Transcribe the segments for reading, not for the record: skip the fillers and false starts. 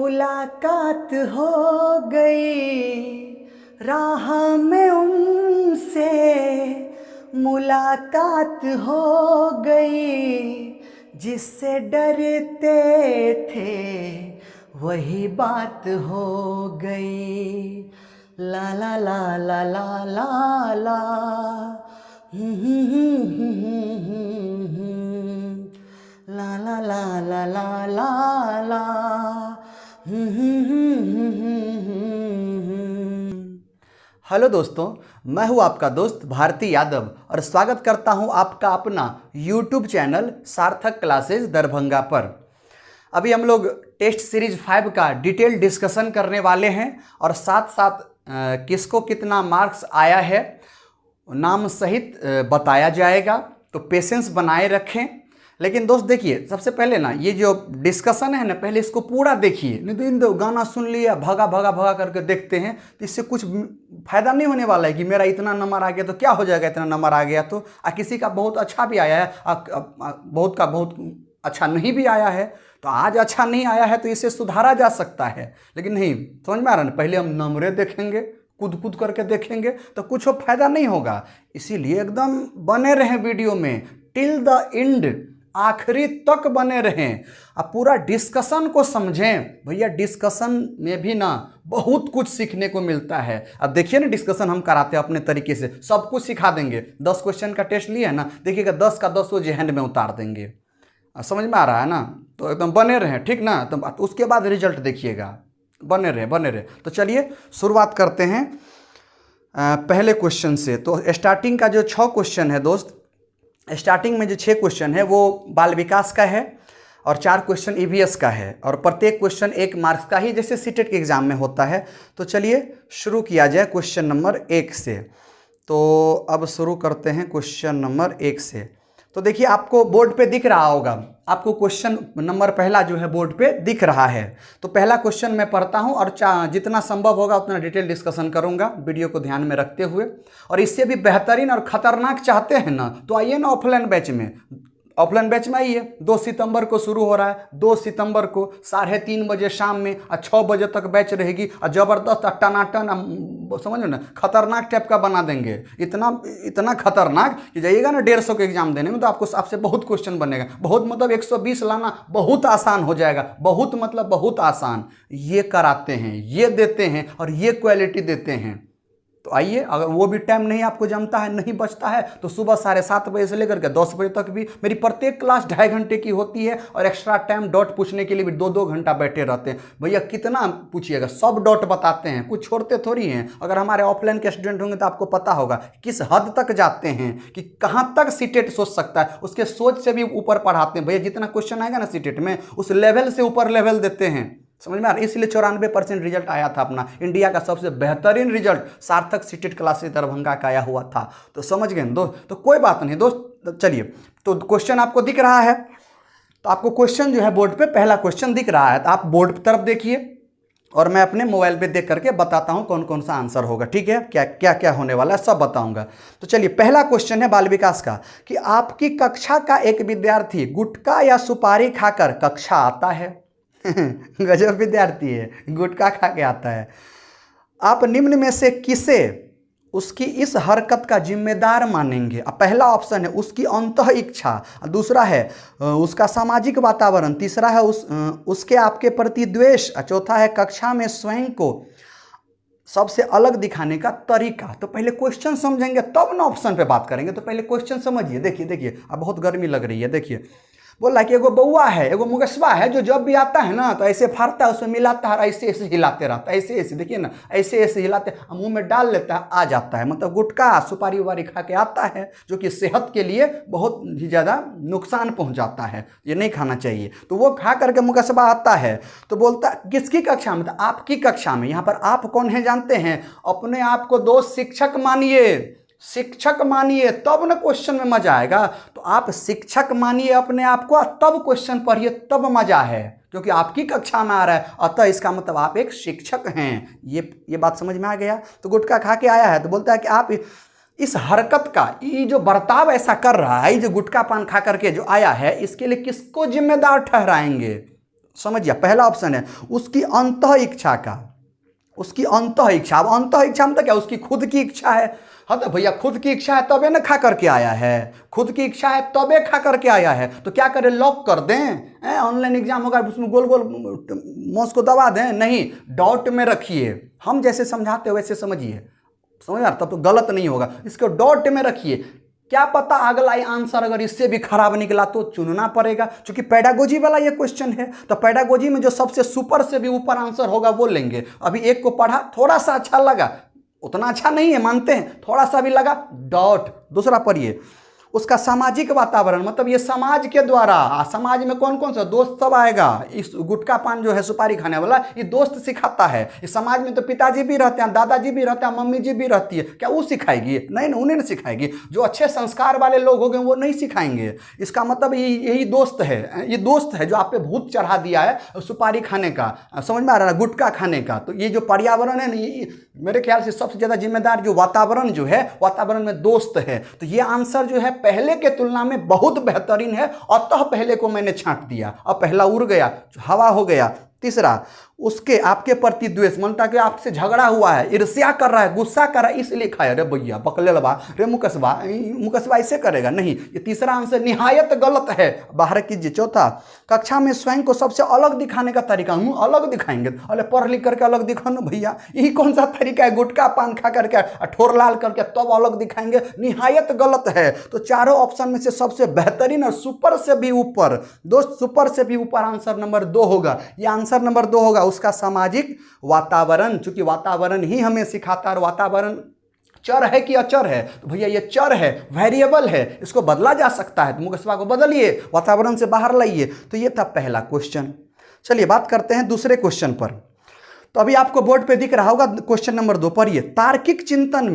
मुलाकात हो गई राह में उनसे, मुलाकात हो गई जिससे डरते थे वही बात हो गई। ला ला ला ला ला ला ला ला ला ला ला ला ला ला। हेलो दोस्तों, मैं हूं आपका दोस्त भारती यादव और स्वागत करता हूं आपका अपना YouTube चैनल सार्थक क्लासेस दरभंगा पर। अभी हम लोग टेस्ट सीरीज 5 का डिटेल डिस्कशन करने वाले हैं और साथ साथ किसको कितना मार्क्स आया है नाम सहित बताया जाएगा, तो पेशेंस बनाए रखें। लेकिन दोस्त देखिए, सबसे पहले ना ये जो डिस्कशन है ना, पहले इसको पूरा देखिए। नहीं तो इन दो गाना सुन लिया, भगा भगा भगा करके देखते हैं तो इससे कुछ फायदा नहीं होने वाला है कि मेरा इतना नंबर आ गया तो क्या हो जाएगा, इतना नंबर आ गया तो। किसी का बहुत अच्छा भी आया है, बहुत का बहुत अच्छा नहीं भी आया है। तो आज अच्छा नहीं आया है तो इसे सुधारा जा सकता है, लेकिन नहीं समझ में आ रहा है, पहले हम नंबरें देखेंगे, कूद कूद करके देखेंगे तो कुछ फायदा नहीं होगा। इसीलिए एकदम बने रहें वीडियो में टिल द एंड, आखिरी तक बने रहें। अब पूरा डिस्कशन को समझें। भैया डिस्कशन में भी ना बहुत कुछ सीखने को मिलता है। अब देखिए ना, डिस्कशन हम कराते हैं अपने तरीके से, सब कुछ सिखा देंगे। 10 क्वेश्चन का टेस्ट लिया है ना, देखिएगा 10 का 10 वो जेहन में उतार देंगे। समझ में आ रहा है ना, तो एकदम बने रहें, ठीक ना। तो उसके बाद रिजल्ट देखिएगा, बने रहे बने रहे। तो चलिए शुरुआत करते हैं पहले क्वेश्चन से। तो स्टार्टिंग का जो 6 क्वेश्चन है दोस्त, स्टार्टिंग में जो 6 क्वेश्चन है वो बाल विकास का है और 4 क्वेश्चन ईवीएस का है और प्रत्येक क्वेश्चन 1 मार्क्स का ही, जैसे सीटेट के एग्जाम में होता है। तो चलिए शुरू किया जाए क्वेश्चन नंबर 1 से। तो अब शुरू करते हैं क्वेश्चन नंबर 1 से। तो देखिए आपको बोर्ड पे दिख रहा होगा, आपको क्वेश्चन नंबर पहला जो है बोर्ड पे दिख रहा है। तो पहला क्वेश्चन मैं पढ़ता हूं और जितना संभव होगा उतना डिटेल डिस्कशन करूंगा वीडियो को ध्यान में रखते हुए। और इससे भी बेहतरीन और खतरनाक चाहते हैं ना, तो आइए ना ऑफलाइन बैच में, ऑफलाइन बैच में आइए। 2 सितंबर को शुरू हो रहा है, 2 सितंबर को 3:30 बजे शाम में और 6 बजे तक बैच रहेगी और ज़बरदस्त टनाटन, समझो ना, खतरनाक टाइप का बना देंगे। इतना खतरनाक कि जाइएगा ना 150 के एग्जाम देने में तो आपसे बहुत क्वेश्चन बनेगा। बहुत मतलब 120 लाना बहुत आसान हो जाएगा। बहुत मतलब बहुत आसान। ये कराते हैं, ये देते हैं और ये क्वालिटी देते हैं। तो आइए, अगर वो भी टाइम नहीं आपको जमता है, नहीं बचता है, तो सुबह 7:30 बजे से लेकर के 10 बजे तक भी मेरी प्रत्येक क्लास 2.5 घंटे की होती है और एक्स्ट्रा टाइम डॉट पूछने के लिए भी 2-2 घंटा बैठे रहते हैं। भैया कितना पूछिएगा, सब डॉट बताते हैं, कुछ छोड़ते थोड़ी हैं। अगर हमारे ऑफलाइन के स्टूडेंट होंगे तो आपको पता होगा किस हद तक जाते हैं, कि कहाँ तक सीटेट सोच सकता है, उसके सोच से भी ऊपर पढ़ाते हैं। भैया जितना क्वेश्चन आएगा ना सीटेट में, उस लेवल से ऊपर लेवल देते हैं। समझ में आ रहा है। इसलिए 94% रिजल्ट आया था अपना। इंडिया का सबसे बेहतरीन रिजल्ट सार्थक सीटेट क्लासेस दरभंगा का आया हुआ था। तो समझ गए दोस्त, तो कोई बात नहीं दोस्त। चलिए, तो क्वेश्चन आपको दिख रहा है, तो आपको क्वेश्चन जो है बोर्ड पे पहला क्वेश्चन दिख रहा है, तो आप बोर्ड की तरफ देखिए और मैं अपने मोबाइल पे देख करके बताता हूँ कौन कौन सा आंसर होगा। ठीक है, क्या क्या क्या होने वाला है सब बताऊंगा। तो चलिए, पहला क्वेश्चन है बाल विकास का, कि आपकी कक्षा का एक विद्यार्थी गुटखा या सुपारी खाकर कक्षा आता है। गजब विद्यार्थी है, गुटखा खा के आता है। आप निम्न में से किसे उसकी इस हरकत का जिम्मेदार मानेंगे? पहला ऑप्शन है उसकी अंतः इच्छा, दूसरा है उसका सामाजिक वातावरण, तीसरा है उसके आपके प्रति द्वेष, चौथा है कक्षा में स्वयं को सबसे अलग दिखाने का तरीका। तो पहले क्वेश्चन समझेंगे तब ना ऑप्शन पे बात करेंगे। तो पहले क्वेश्चन समझिए। देखिए अब बहुत गर्मी लग रही है। देखिए बोला कि एगो बउआ है, एगो मुगसवा है, जो जब भी आता है ना तो ऐसे फाड़ता है, उसमें मिलाता है, ऐसे ऐसे हिलाते रहता है, ऐसे ऐसे, देखिए ना, ऐसे ऐसे हिलाते, मुंह में डाल लेता है, आ जाता है। मतलब गुटखा सुपारी उपारी खा के आता है, जो कि सेहत के लिए बहुत ही ज़्यादा नुकसान पहुंचाता है, ये नहीं खाना चाहिए। तो वो खा करके मुगसवा आता है, तो बोलता किसकी कक्षा में? तो आपकी कक्षा में। यहाँ पर आप कौन है जानते हैं? अपने आप को दोस्त शिक्षक मानिए, शिक्षक मानिए, तब ना क्वेश्चन में मजा आएगा। तो आप शिक्षक मानिए अपने आप को, तब क्वेश्चन पढ़िए, तब मजा है, क्योंकि आपकी कक्षा में आ रहा है, अतः इसका मतलब आप एक शिक्षक हैं। ये बात समझ में आ गया। तो गुटखा खा के आया है, तो बोलता है कि आप इस हरकत का, ये जो बर्ताव ऐसा कर रहा है, ये जो गुटखा पान खा करके जो आया है, इसके लिए किसको जिम्मेदार ठहराएंगे? समझिए, पहला ऑप्शन है उसकी अंतः इच्छा का, उसकी अंतः इच्छा। अब अंतः इच्छा मतलब क्या, उसकी खुद की इच्छा है। हाँ तो भैया खुद की इच्छा है तबे ना खा करके आया है, खुद की इच्छा है तबे खा करके आया है, तो क्या करें, लॉक कर दें, ऑनलाइन एग्जाम होगा उसमें गोल गोल माउस को दबा दें? नहीं, डॉट में रखिए, हम जैसे समझाते हो वैसे समझिए, समझ आ, तब तो गलत नहीं होगा, इसको डॉट में रखिए। क्या पता अगला आंसर अगर इससे भी खराब निकला तो चुनना पड़ेगा, क्योंकि पेडागोजी वाला ये क्वेश्चन है, तो पेडागोजी में जो सबसे सुपर से भी ऊपर आंसर होगा वो लेंगे। अभी एक को पढ़ा, थोड़ा सा अच्छा लगा, उतना अच्छा नहीं है मानते हैं, थोड़ा सा भी लगा, डॉट। दूसरा पढ़िए, उसका सामाजिक वातावरण, मतलब ये समाज के द्वारा, समाज में कौन कौन सा दोस्त सब आएगा, इस गुटखा पान जो है सुपारी खाने वाला, ये दोस्त सिखाता है। इस समाज में तो पिताजी भी रहते हैं, दादाजी भी रहते हैं, मम्मी जी भी रहती है, क्या वो सिखाएगी? नहीं ना, उन्हें नहीं सिखाएगी। जो अच्छे संस्कार वाले लोग हो गए वो नहीं सिखाएंगे। इसका मतलब यही दोस्त है, ये दोस्त है जो आप पे भूत चढ़ा दिया है सुपारी खाने का, समझ में आ रहा है, गुटखा खाने का। तो ये जो पर्यावरण है ना, मेरे ख्याल से सबसे ज़्यादा जिम्मेदार जो वातावरण जो है, वातावरण में दोस्त है। तो ये आंसर जो है पहले के तुलना में बहुत बेहतरीन है, अतः पहले को मैंने छांट दिया, अब पहला उड़ गया, हवा हो गया। तीसरा, उसके आपके प्रति द्वेष, मनता कि आपसे झगड़ा हुआ है, ईर्ष्या कर रहा है, गुस्सा कर रहा है, इसलिए खाया। अरे भैया बकलेलबा, रे मुकसबा ऐसे करेगा? नहीं, ये तीसरा आंसर निहायत गलत है, बाहर कीजिए। चौथा, कक्षा में स्वयं को सबसे अलग दिखाने का तरीका, अलग दिखाएंगे? अरे पढ़ लिख करके अलग दिखा ना भैया, यही कौन सा तरीका है? गुटखा पान खा करके ठोर लाल करके तब अलग दिखाएंगे? निहायत गलत है। तो चारों ऑप्शन में से सबसे बेहतरीन और सुपर से भी ऊपर, दोस्त सुपर से भी ऊपर आंसर नंबर 2 होगा। ये आंसर नंबर 2 होगा, उसका सामाजिक वातावरण, चूंकि वातावरण ही हमें सिखाता है। वातावरण चर है कि अचर है? तो भैया ये चर है, वेरिएबल है, इसको बदला जा सकता है, तो मुकसबा को बदलिए, वातावरण से बाहर लाइए। तो ये था पहला क्वेश्चन। चलिए बात करते हैं दूसरे क्वेश्चन पर। तो अभी आपको बोर्ड पे दिख रहा होगा क्वेश्चन नंबर 2 पर, ये तार्किक चिंतन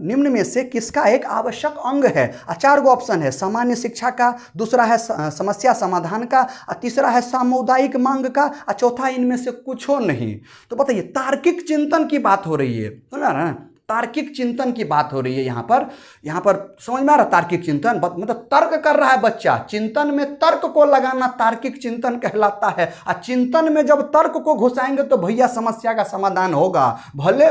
निम्न में से किसका एक आवश्यक अंग है? 4 गो ऑप्शन है, सामान्य शिक्षा का, दूसरा है समस्या समाधान का, तीसरा है सामुदायिक मांग का, चौथा इनमें से कुछ हो नहीं। तो बताइए, तार्किक चिंतन की बात हो रही है, समझ रहे हैं, तार्किक चिंतन की बात हो रही है यहाँ पर समझ में आ रहा? तार्किक चिंतन मतलब तर्क कर रहा है बच्चा, चिंतन में तर्क को लगाना तार्किक चिंतन कहलाता है। और चिंतन में जब तर्क को घुसाएंगे तो भैया समस्या का समाधान होगा, भले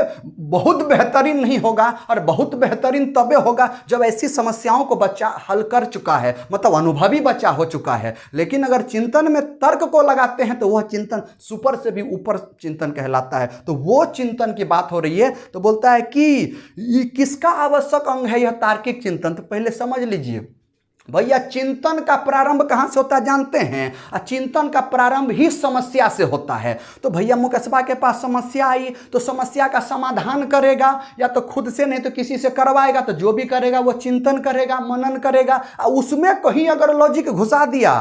बहुत बेहतरीन नहीं होगा, और बहुत बेहतरीन तबे होगा जब ऐसी समस्याओं को बच्चा हल कर चुका है, मतलब अनुभवी बच्चा हो चुका है। लेकिन अगर चिंतन में तर्क को लगाते हैं तो वह चिंतन सुपर से भी ऊपर चिंतन कहलाता है। तो वो चिंतन की बात हो रही है। तो बोलता है कि ये किसका आवश्यक अंग है, यह तार्किक चिंतन? तो पहले समझ लीजिए भैया, चिंतन का प्रारंभ कहां से होता है जानते हैं? चिंतन का प्रारंभ ही समस्या से होता है। तो भैया मुकसबा के पास समस्या आई तो समस्या का समाधान करेगा, या तो खुद से नहीं तो किसी से करवाएगा। तो जो भी करेगा वो चिंतन करेगा, मनन करेगा, उसमें कहीं अगर लॉजिक घुसा दिया,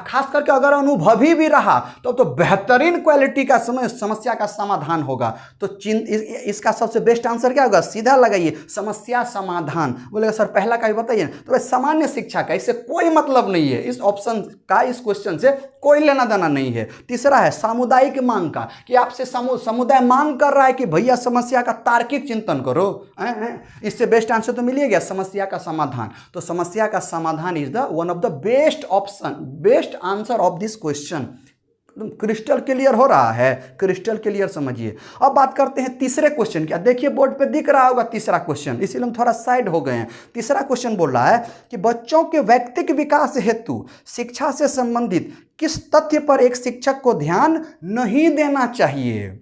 खास करके अगर अनुभवी भी रहा तो बेहतरीन क्वालिटी का समस्या का समाधान होगा। तो इसका सबसे बेस्ट आंसर क्या होगा? सीधा लगाइए, समस्या समाधान। बोलेगा सर पहला का भी बताइए। तो सामान्य शिक्षा का इससे कोई मतलब नहीं है, इस ऑप्शन का, इस क्वेश्चन से कोई लेना देना नहीं है। तीसरा है सामुदायिक मांग का, कि आपसे समुदाय मांग कर रहा है कि भैया समस्या का तार्किक चिंतन करो। इससे बेस्ट आंसर तो मिल गया, समस्या का समाधान। तो समस्या का समाधान is the one of the best option, best answer of this question. Crystal clear हो रहा है? क्रिस्टल क्लियर समझिए। अब बात करते हैं तीसरे क्वेश्चन की। देखिए बोर्ड पे दिख रहा होगा तीसरा क्वेश्चन, इसीलिए हम थोड़ा साइड हो गए हैं। तीसरा क्वेश्चन बोल रहा है कि बच्चों के व्यक्तिगत विकास हेतु शिक्षा से संबंधित किस तथ्य पर एक शिक्षक को ध्यान नहीं देना चाहिए?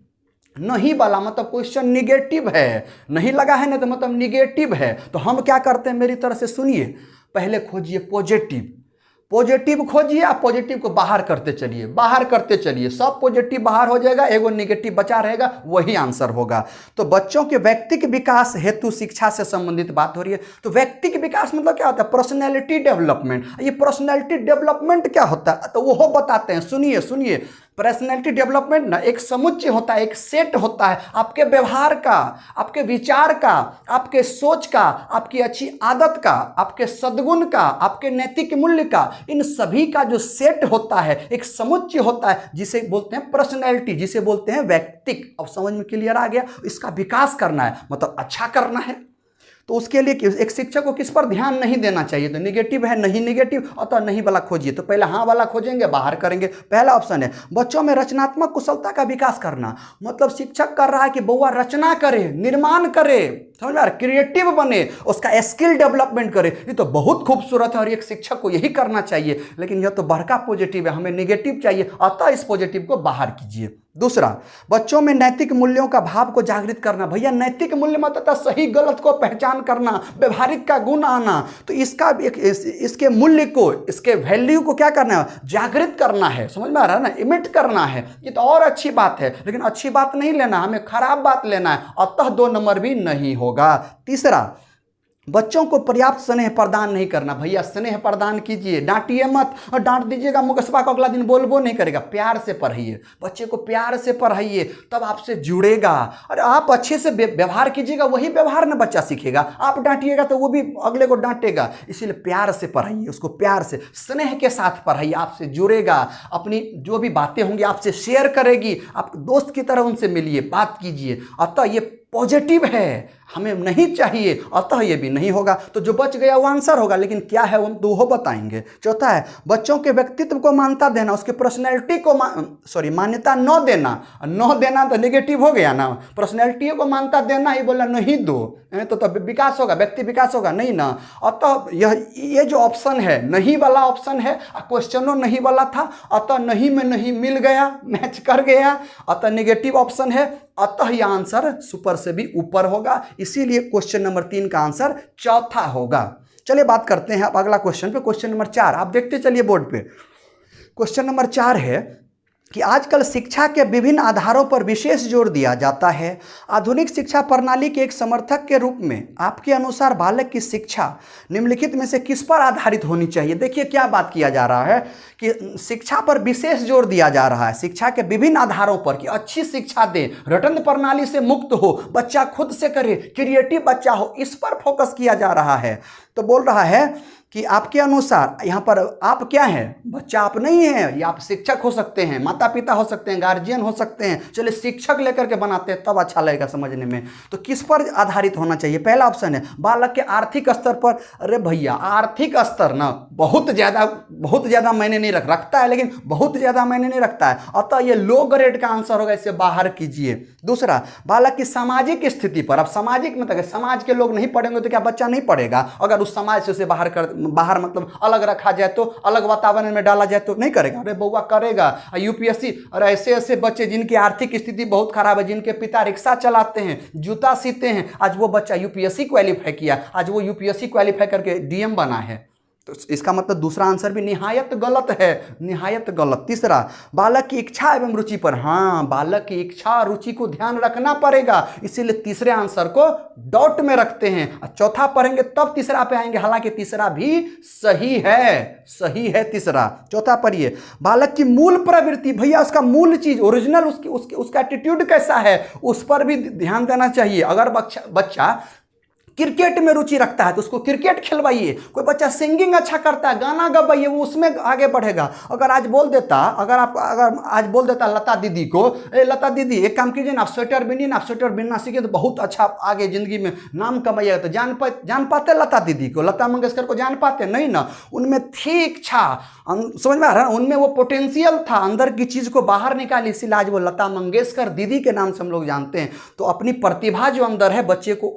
नहीं वाला मतलब क्वेश्चन निगेटिव है, नहीं लगा है ना तो मतलब निगेटिव है। तो हम क्या करते हैं, मेरी तरह से सुनिए, पहले खोजिए पॉजिटिव, पॉजिटिव खोजिए, आप पॉजिटिव को बाहर करते चलिए, बाहर करते चलिए, सब पॉजिटिव बाहर हो जाएगा, एगो नेगेटिव बचा रहेगा, वही आंसर होगा। तो बच्चों के व्यक्तिगत विकास हेतु शिक्षा से संबंधित बात हो रही है। तो व्यक्तिगत विकास मतलब क्या होता है? Personality development. ये पर्सनैलिटी डेवलपमेंट क्या होता है तो वो बताते हैं, सुनिए सुनिए। पर्सनैलिटी डेवलपमेंट ना एक समुच्चय होता है, एक सेट होता है आपके व्यवहार का, आपके विचार का, आपके सोच का, आपकी अच्छी आदत का, आपके सद्गुण का, आपके नैतिक मूल्य का, इन सभी का जो सेट होता है, एक समुच्चय होता है, जिसे बोलते हैं पर्सनैलिटी, जिसे बोलते हैं व्यक्तित्व। अब समझ में क्लियर आ गया? इसका विकास करना है मतलब अच्छा करना है। तो उसके लिए एक शिक्षक को किस पर ध्यान नहीं देना चाहिए, तो निगेटिव है, नहीं निगेटिव, अतः नहीं वाला खोजिए। तो पहले हाँ वाला खोजेंगे, बाहर करेंगे। पहला ऑप्शन है बच्चों में रचनात्मक कुशलता का विकास करना, मतलब शिक्षक कर रहा है कि बउआ रचना करे, निर्माण करे, समझ में आ रहा, क्रिएटिव बने, उसका स्किल डेवलपमेंट करे। ये तो बहुत खूबसूरत है और एक शिक्षक को यही करना चाहिए, लेकिन यह तो बड़का पॉजिटिव है, हमें नेगेटिव चाहिए, अतः इस पॉजिटिव को बाहर कीजिए। दूसरा, बच्चों में नैतिक मूल्यों का भाव को जागृत करना। भैया नैतिक मूल्य मतलब सही गलत को पहचान करना, व्यवहारिक का गुण आना, तो इसका इसके मूल्य को, इसके वैल्यू को क्या करना है, जागृत करना है, समझ में आ रहा है ना, इमिट करना है। ये तो और अच्छी बात है, लेकिन अच्छी बात नहीं लेना, हमें खराब बात लेना है, अतः 2 नंबर भी नहीं होगा। तीसरा, बच्चों को पर्याप्त स्नेह प्रदान नहीं करना। भैया स्नेह प्रदान कीजिए, डांटिए मत, और डांट दीजिएगा मुकस्बा को अगला दिन बोलबो नहीं करेगा। प्यार से पढ़ाइए, बच्चे को प्यार से पढ़ाइए, तब आपसे जुड़ेगा। अरे आप अच्छे से व्यवहार कीजिएगा, वही व्यवहार में बच्चा सीखेगा। आप डांटिएगा तो वो भी अगले को डांटेगा। इसीलिए प्यार से पढ़ाइए, उसको प्यार से स्नेह के साथ पढ़ाइए, आपसे जुड़ेगा, अपनी जो भी बातें होंगी आपसे शेयर करेगी, आप दोस्त की तरह उनसे मिलिए, बात कीजिए। अतः ये पॉजिटिव है, हमें नहीं चाहिए, अतः ये भी नहीं होगा। तो जो बच गया वो आंसर होगा, लेकिन क्या है वो बताएंगे। चौथा है बच्चों के व्यक्तित्व को मान्यता देना, उसके पर्सनैलिटी को मान्यता न देना तो नेगेटिव हो गया ना। पर्सनैलिटी को मान्यता देना ही बोला नहीं दो, तो विकास होगा, व्यक्ति विकास होगा नहीं ना। अतः ये जो ऑप्शन है नहीं वाला ऑप्शन है, क्वेश्चनों नहीं वाला था, अतः नहीं में नहीं मिल गया, मैच कर गया, अतः नेगेटिव ऑप्शन है, अतः यह आंसर सुपर से भी ऊपर होगा। इसीलिए क्वेश्चन नंबर 3 का आंसर चौथा होगा। चलिए बात करते हैं अब अगला क्वेश्चन पे, क्वेश्चन नंबर 4 आप देखते चलिए बोर्ड पे। क्वेश्चन नंबर 4 है कि आजकल शिक्षा के विभिन्न आधारों पर विशेष जोर दिया जाता है। आधुनिक शिक्षा प्रणाली के एक समर्थक के रूप में आपके अनुसार बालक की शिक्षा निम्नलिखित में से किस पर आधारित होनी चाहिए। देखिए क्या बात किया जा रहा है कि शिक्षा पर विशेष जोर दिया जा रहा है, शिक्षा के विभिन्न आधारों पर, कि अच्छी शिक्षा दे, रटन प्रणाली से मुक्त हो, बच्चा खुद से करे, क्रिएटिव बच्चा हो, इस पर फोकस किया जा रहा है। तो बोल रहा है कि आपके अनुसार यहाँ पर आप क्या हैं, बच्चा आप नहीं हैं, या आप शिक्षक हो सकते हैं, माता पिता हो सकते हैं, गार्जियन हो सकते हैं। चलिए शिक्षक लेकर के बनाते हैं, तब अच्छा लगेगा समझने में। तो किस पर आधारित होना चाहिए। पहला ऑप्शन है बालक के आर्थिक स्तर पर। अरे भैया आर्थिक स्तर ना बहुत ज़्यादा मायने नहीं रखता है, लेकिन बहुत ज़्यादा मायने नहीं रखता है, अतः ये लो ग्रेड का आंसर होगा, इसे बाहर कीजिए। दूसरा, बालक की सामाजिक स्थिति पर। अब सामाजिक मतलब समाज के लोग नहीं पढ़ेंगे तो क्या बच्चा नहीं पढ़ेगा। अगर उस समाज से उसे बाहर मतलब अलग रखा जाए, तो अलग वातावरण में डाला जाए तो नहीं करेगा। अरे बउआ करेगा। यूपीएससी और ऐसे बच्चे जिनकी आर्थिक स्थिति बहुत खराब है, जिनके पिता रिक्शा चलाते हैं, जूता सीते हैं, आज वो बच्चा यूपीएससी क्वालिफाई किया, आज वो यूपीएससी क्वालिफाई करके डीएम बना है। तो इसका मतलब दूसरा आंसर भी निहायत गलत है, निहायत गलत। तीसरा, बालक की इच्छा एवं रुचि पर। हाँ, बालक की इच्छा और रुचि को ध्यान रखना पड़ेगा, इसीलिए तीसरे आंसर को डॉट में रखते हैं। चौथा पढ़ेंगे तब तीसरा पे आएंगे, हालांकि तीसरा भी सही है तीसरा। चौथा पढ़िए, बालक की मूल प्रवृत्ति। भैया उसका मूल चीज, ओरिजिनल उसका एटीट्यूड कैसा है, उस पर भी ध्यान देना चाहिए। अगर बच्चा क्रिकेट में रुचि रखता है तो उसको क्रिकेट खिलवाइए। कोई बच्चा सिंगिंग अच्छा करता है, गाना गवाइए, वो उसमें आगे बढ़ेगा। अगर आज बोल देता लता दीदी को, लता दीदी एक काम कीजिए ना, आप स्वेटर बिनिए ना, आप स्वेटर बिनना सीखिए तो बहुत अच्छा आगे जिंदगी में नाम कमाइएगा। तो जान पाते लता दीदी को, लता मंगेशकर को जान पाते नहीं ना। उनमें थी इच्छा, समझ में आ रहा है, उनमें वो पोटेंशियल था, अंदर की चीज को बाहर निकाली, इसीलिए आज वो लता मंगेशकर दीदी के नाम से हम लोग जानते हैं। तो अपनी प्रतिभा जो अंदर है बच्चे को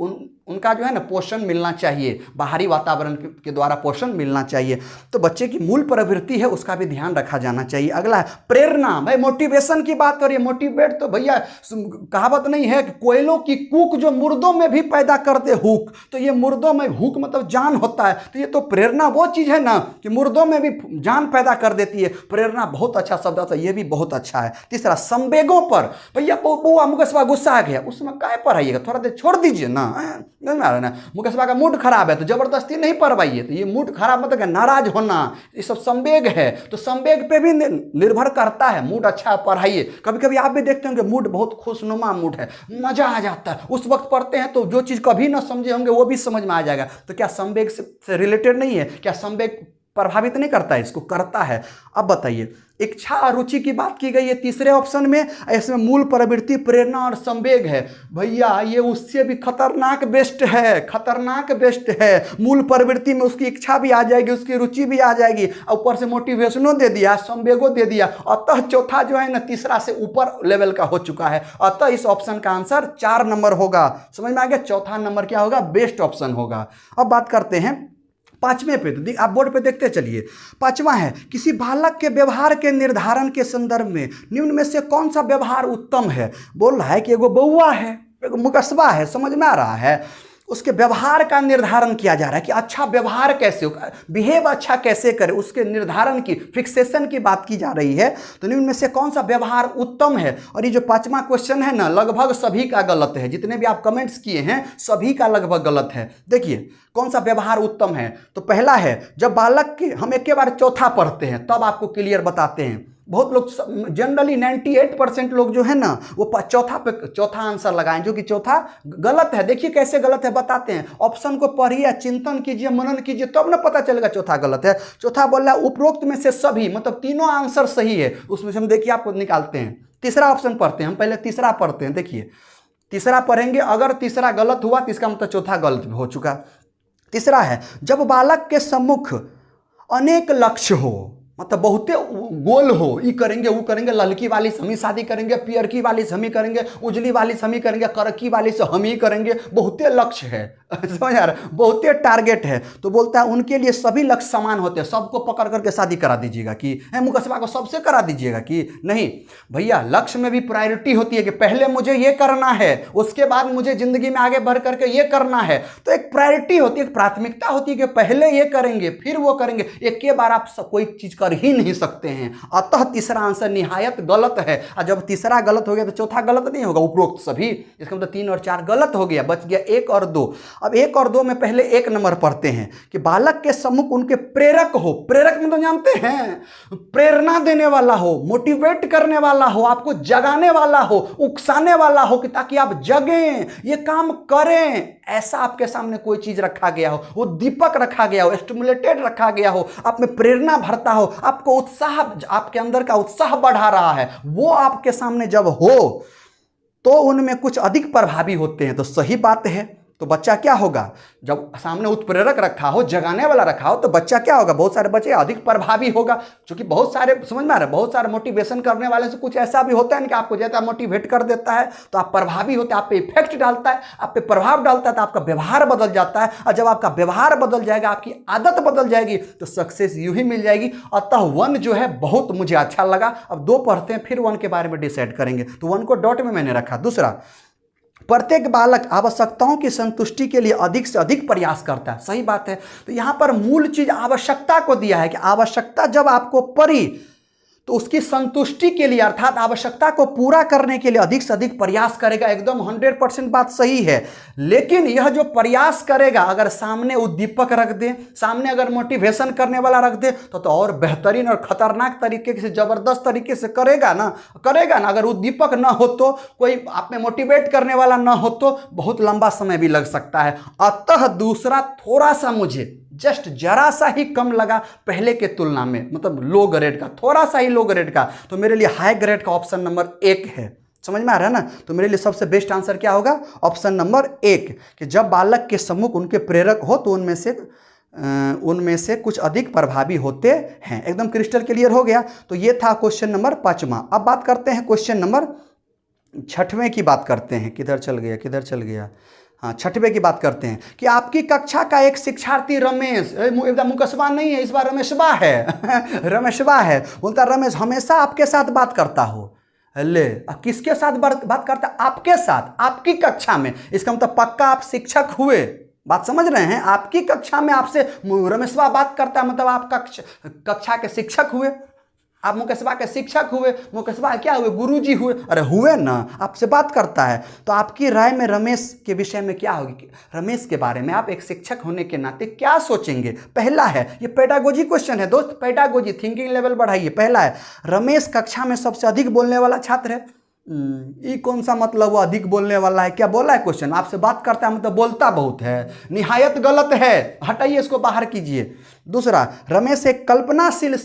उनका जो है ना पोषण मिलना चाहिए, बाहरी वातावरण के द्वारा पोषण मिलना चाहिए। तो बच्चे की मूल प्रवृत्ति है उसका भी ध्यान रखा जाना चाहिए। अगला है प्रेरणा। भाई मोटिवेशन की बात करिए, मोटिवेट तो भैया कहावत नहीं है कि कोयलों की कूक जो मुर्दों में भी पैदा कर दे हुक। तो ये मुर्दों में हुक मतलब जान होता है, तो ये तो प्रेरणा वो चीज है ना कि मुर्दों में भी जान पैदा कर देती है। प्रेरणा बहुत अच्छा शब्द था, ये भी बहुत अच्छा है। तीसरा, संवेगों पर। भैया बुआ मुकेशबा गुस्सा आ गया, उसमें काय पढ़ाइएगा, थोड़ा देर छोड़ दीजिए ना, ना मुकेशबा का मूड खराब है तो जबरदस्ती नहीं पढ़वाइए। तो ये मूड खराब मतलब नाराज होना, ये सब संवेग है। तो संवेग पे भी निर्भर करता है, मूड अच्छा पढ़ाइए। कभी कभी आप भी देखते होंगे मूड बहुत खुशनुमा मूड है, मजा आ जाता है, उस वक्त पढ़ते हैं तो जो चीज कभी ना समझे होंगे वो भी समझ में आ जाएगा। तो क्या संवेग से रिलेटेड नहीं है, क्या संवेग प्रभावित नहीं करता है, इसको करता है। अब बताइए, इच्छा और रुचि की बात की गई है तीसरे ऑप्शन में, इसमें मूल प्रवृत्ति, प्रेरणा और संवेग है। भैया ये उससे भी खतरनाक बेस्ट है, खतरनाक बेस्ट है। मूल प्रवृत्ति में उसकी इच्छा भी आ जाएगी, उसकी रुचि भी आ जाएगी, ऊपर से मोटिवेशनो दे दिया, संवेगो दे दिया। अतः चौथा जो है ना तीसरा से ऊपर लेवल का हो चुका है। अतः इस ऑप्शन का आंसर 4 नंबर होगा। समझ में आ गया? चौथा नंबर क्या होगा? बेस्ट ऑप्शन होगा। अब बात करते हैं पांचवें पे, तो आप बोर्ड पे देखते चलिए। पांचवा है, किसी बालक के व्यवहार के निर्धारण के संदर्भ में निम्न में से कौन सा व्यवहार उत्तम है। बोल रहा है कि एगो बउआ है, एगो मुकस्बा है, समझ में आ रहा है, उसके व्यवहार का निर्धारण किया जा रहा है कि अच्छा व्यवहार कैसे हो, बिहेव अच्छा कैसे करे, उसके निर्धारण की, फिक्सेशन की बात की जा रही है। तो निम्न में से कौन सा व्यवहार उत्तम है। और ये जो पांचवा क्वेश्चन है ना, लगभग सभी का गलत है, जितने भी आप कमेंट्स किए हैं सभी का लगभग गलत है। देखिए कौन सा व्यवहार उत्तम है। तो पहला है, जब बालक के, हम एक के बार चौथा पढ़ते हैं तब आपको क्लियर बताते हैं। बहुत लोग जनरली 98% लोग जो है ना वो चौथा आंसर लगाएं, जो कि चौथा गलत है। देखिए कैसे गलत है, बताते हैं। ऑप्शन को पढ़िए, चिंतन कीजिए, मनन कीजिए, तब ना पता चलेगा चौथा गलत है। चौथा बोल रहा है उपरोक्त में से सभी, मतलब तीनों आंसर सही है, उसमें से हम देखिए आपको निकालते हैं। तीसरा ऑप्शन पढ़ते हैं, हम पहले तीसरा पढ़ते हैं। देखिए तीसरा पढ़ेंगे, अगर तीसरा गलत हुआ तो इसका मतलब चौथा गलत हो चुका। तीसरा है, जब बालक के सम्मुख अनेक लक्ष्य हो, मतलब बहुते गोल हो, ये करेंगे वो करेंगे, ललकी वाली से हम ही शादी करेंगे, पियर की वाली से हम ही करेंगे, उजली वाली से हम ही करेंगे, करकी वाली से हम ही करेंगे, बहुते लक्ष्य है, समझ आ रहा है, बहुते टारगेट है। तो बोलता है उनके लिए सभी लक्ष्य समान होते हैं, सबको पकड़ करके शादी करा दीजिएगा कि मुकस्बा को सबसे करा दीजिएगा कि नहीं। भैया लक्ष्य में भी प्रायोरिटी होती है कि पहले मुझे ये करना है, उसके बाद मुझे जिंदगी में आगे बढ़ करके ये करना है। तो एक प्रायोरिटी होती है, एक प्राथमिकता होती है कि पहले ये करेंगे फिर वो करेंगे, एक के बार आप कोई चीज कर ही नहीं सकते हैं। अतः तीसरा आंसर निहायत गलत है। और जब तीसरा गलत हो गया तो चौथा गलत नहीं होगा, उपरोक्त सभी। इसका मतलब 3 और 4 गलत हो गया, बच गया 1 और 2। अब 1 और 2 में पहले 1 नंबर पढ़ते हैं कि बालक के सम्मुख उनके प्रेरक हो। प्रेरक में तो जानते हैं, प्रेरणा देने वाला हो, मोटिवेट करने वाला हो, आपको जगाने वाला हो, उकसाने वाला हो कि ताकि आप जगें, ये काम करें। ऐसा आपके सामने कोई चीज रखा गया हो, वो दीपक रखा गया हो, स्टिमुलेटेड रखा गया हो, आप में प्रेरणा भरता हो, आपको उत्साह, आपके अंदर का उत्साह बढ़ा रहा है, वो आपके सामने जब हो तो उनमें कुछ अधिक प्रभावी होते हैं। तो सही बात है। तो बच्चा क्या होगा, जब सामने उत्प्रेरक रखा हो, जगाने वाला रखा हो, तो बच्चा क्या होगा, बहुत सारे बच्चे अधिक प्रभावी होगा। क्योंकि बहुत सारे, समझ में आ रहा है, बहुत सारे मोटिवेशन करने वाले से कुछ ऐसा भी होता है ना कि आपको जैसा मोटिवेट कर देता है तो आप प्रभावी होते हैं, आप पे इफेक्ट डालता है, आप पे प्रभाव डालता है, तो आपका व्यवहार बदल जाता है। और जब आपका व्यवहार बदल जाएगा, आपकी आदत बदल जाएगी, तो सक्सेस यूं ही मिल जाएगी। अतः 1 जो है बहुत मुझे अच्छा लगा। अब 2 पढ़ते हैं, फिर 1 के बारे में डिसाइड करेंगे। तो 1 को डॉट में मैंने रखा। दूसरा, प्रत्येक बालक आवश्यकताओं की संतुष्टि के लिए अधिक से अधिक प्रयास करता है। सही बात है। तो यहां पर मूल चीज आवश्यकता को दिया है कि आवश्यकता जब आपको पड़ी तो उसकी संतुष्टि के लिए, अर्थात आवश्यकता को पूरा करने के लिए अधिक से अधिक प्रयास करेगा। एकदम 100% बात सही है। लेकिन यह जो प्रयास करेगा, अगर सामने उद्दीपक रख दे, सामने अगर मोटिवेशन करने वाला रख दे, तो और बेहतरीन और खतरनाक तरीके से, जबरदस्त तरीके से करेगा ना। अगर उद्दीपक ना हो तो, कोई आप में मोटिवेट करने वाला ना हो तो बहुत लंबा समय भी लग सकता है। अतः दूसरा थोड़ा सा मुझे जस्ट जरा सा ही कम लगा पहले के तुलना में, मतलब लो ग्रेड का, थोड़ा सा ही लो ग्रेड का। तो मेरे लिए हाई ग्रेड का ऑप्शन नंबर 1 है। समझ में आ रहा है ना। तो मेरे लिए सबसे बेस्ट आंसर क्या होगा, ऑप्शन नंबर 1, कि जब बालक के सम्मुख उनके प्रेरक हो तो उनमें से कुछ अधिक प्रभावी होते हैं। एकदम क्रिस्टल क्लियर हो गया। तो ये था क्वेश्चन नंबर 5वां। अब बात करते हैं क्वेश्चन नंबर 6वें की बात करते हैं। किधर चल गया। हाँ, 6वें की बात करते हैं कि आपकी कक्षा का एक शिक्षार्थी रमेश, मुकस्बा नहीं है इस बार, रमेशबा है रमेशबा है। बोलता रमेश हमेशा आपके साथ बात करता हो। ले, किसके साथ बात करता? आपके साथ, आपकी कक्षा में। इसका मतलब पक्का आप शिक्षक हुए। बात समझ रहे हैं? आपकी कक्षा में आपसे रमेशबा बात करता है, मतलब आप कक्षा के शिक्षक हुए। आप मुकस्बा के शिक्षक हुए। मुकस्बा क्या हुए? गुरुजी हुए। अरे हुए ना, आपसे बात करता है। तो आपकी राय में रमेश के विषय में क्या होगी? रमेश के बारे में आप एक शिक्षक होने के नाते क्या सोचेंगे? पहला है, ये पेडागोजी क्वेश्चन है दोस्त, पेडागोजी, थिंकिंग लेवल बढ़ाइए। पहला है, रमेश कक्षा में सबसे अधिक बोलने वाला छात्र है। ये कौन सा मतलब वो अधिक बोलने वाला है, क्या बोला है क्वेश्चन? आपसे बात करता है मतलब बोलता बहुत है, निहायत गलत है, हटाइए इसको, बाहर कीजिए। दूसरा, रमेश एक कल्पनाशील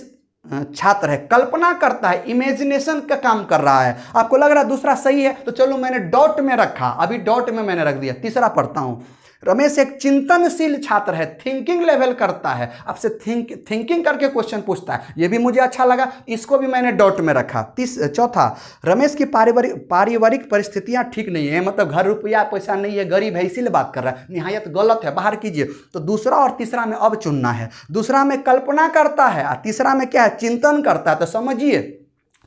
छात्र है, कल्पना करता है, इमेजिनेशन का काम कर रहा है। आपको लग रहा है दूसरा सही है, तो चलो मैंने डॉट में रखा, अभी डॉट में मैंने रख दिया। तीसरा पढ़ता हूं, रमेश एक चिंतनशील छात्र है, थिंकिंग लेवल करता है, आपसे थिंकिंग करके क्वेश्चन पूछता है, ये भी मुझे अच्छा लगा, इसको भी मैंने डॉट में रखा। चौथा, रमेश की पारिवारिक परिस्थितियां ठीक नहीं है, मतलब घर रुपया पैसा नहीं है, गरीब है, इसीलिए बात कर रहा है, निहायत गलत है, बाहर कीजिए। तो दूसरा और तीसरा में अब चुनना है। दूसरा में कल्पना करता है और तीसरा में क्या है, चिंतन करता है। तो समझिए,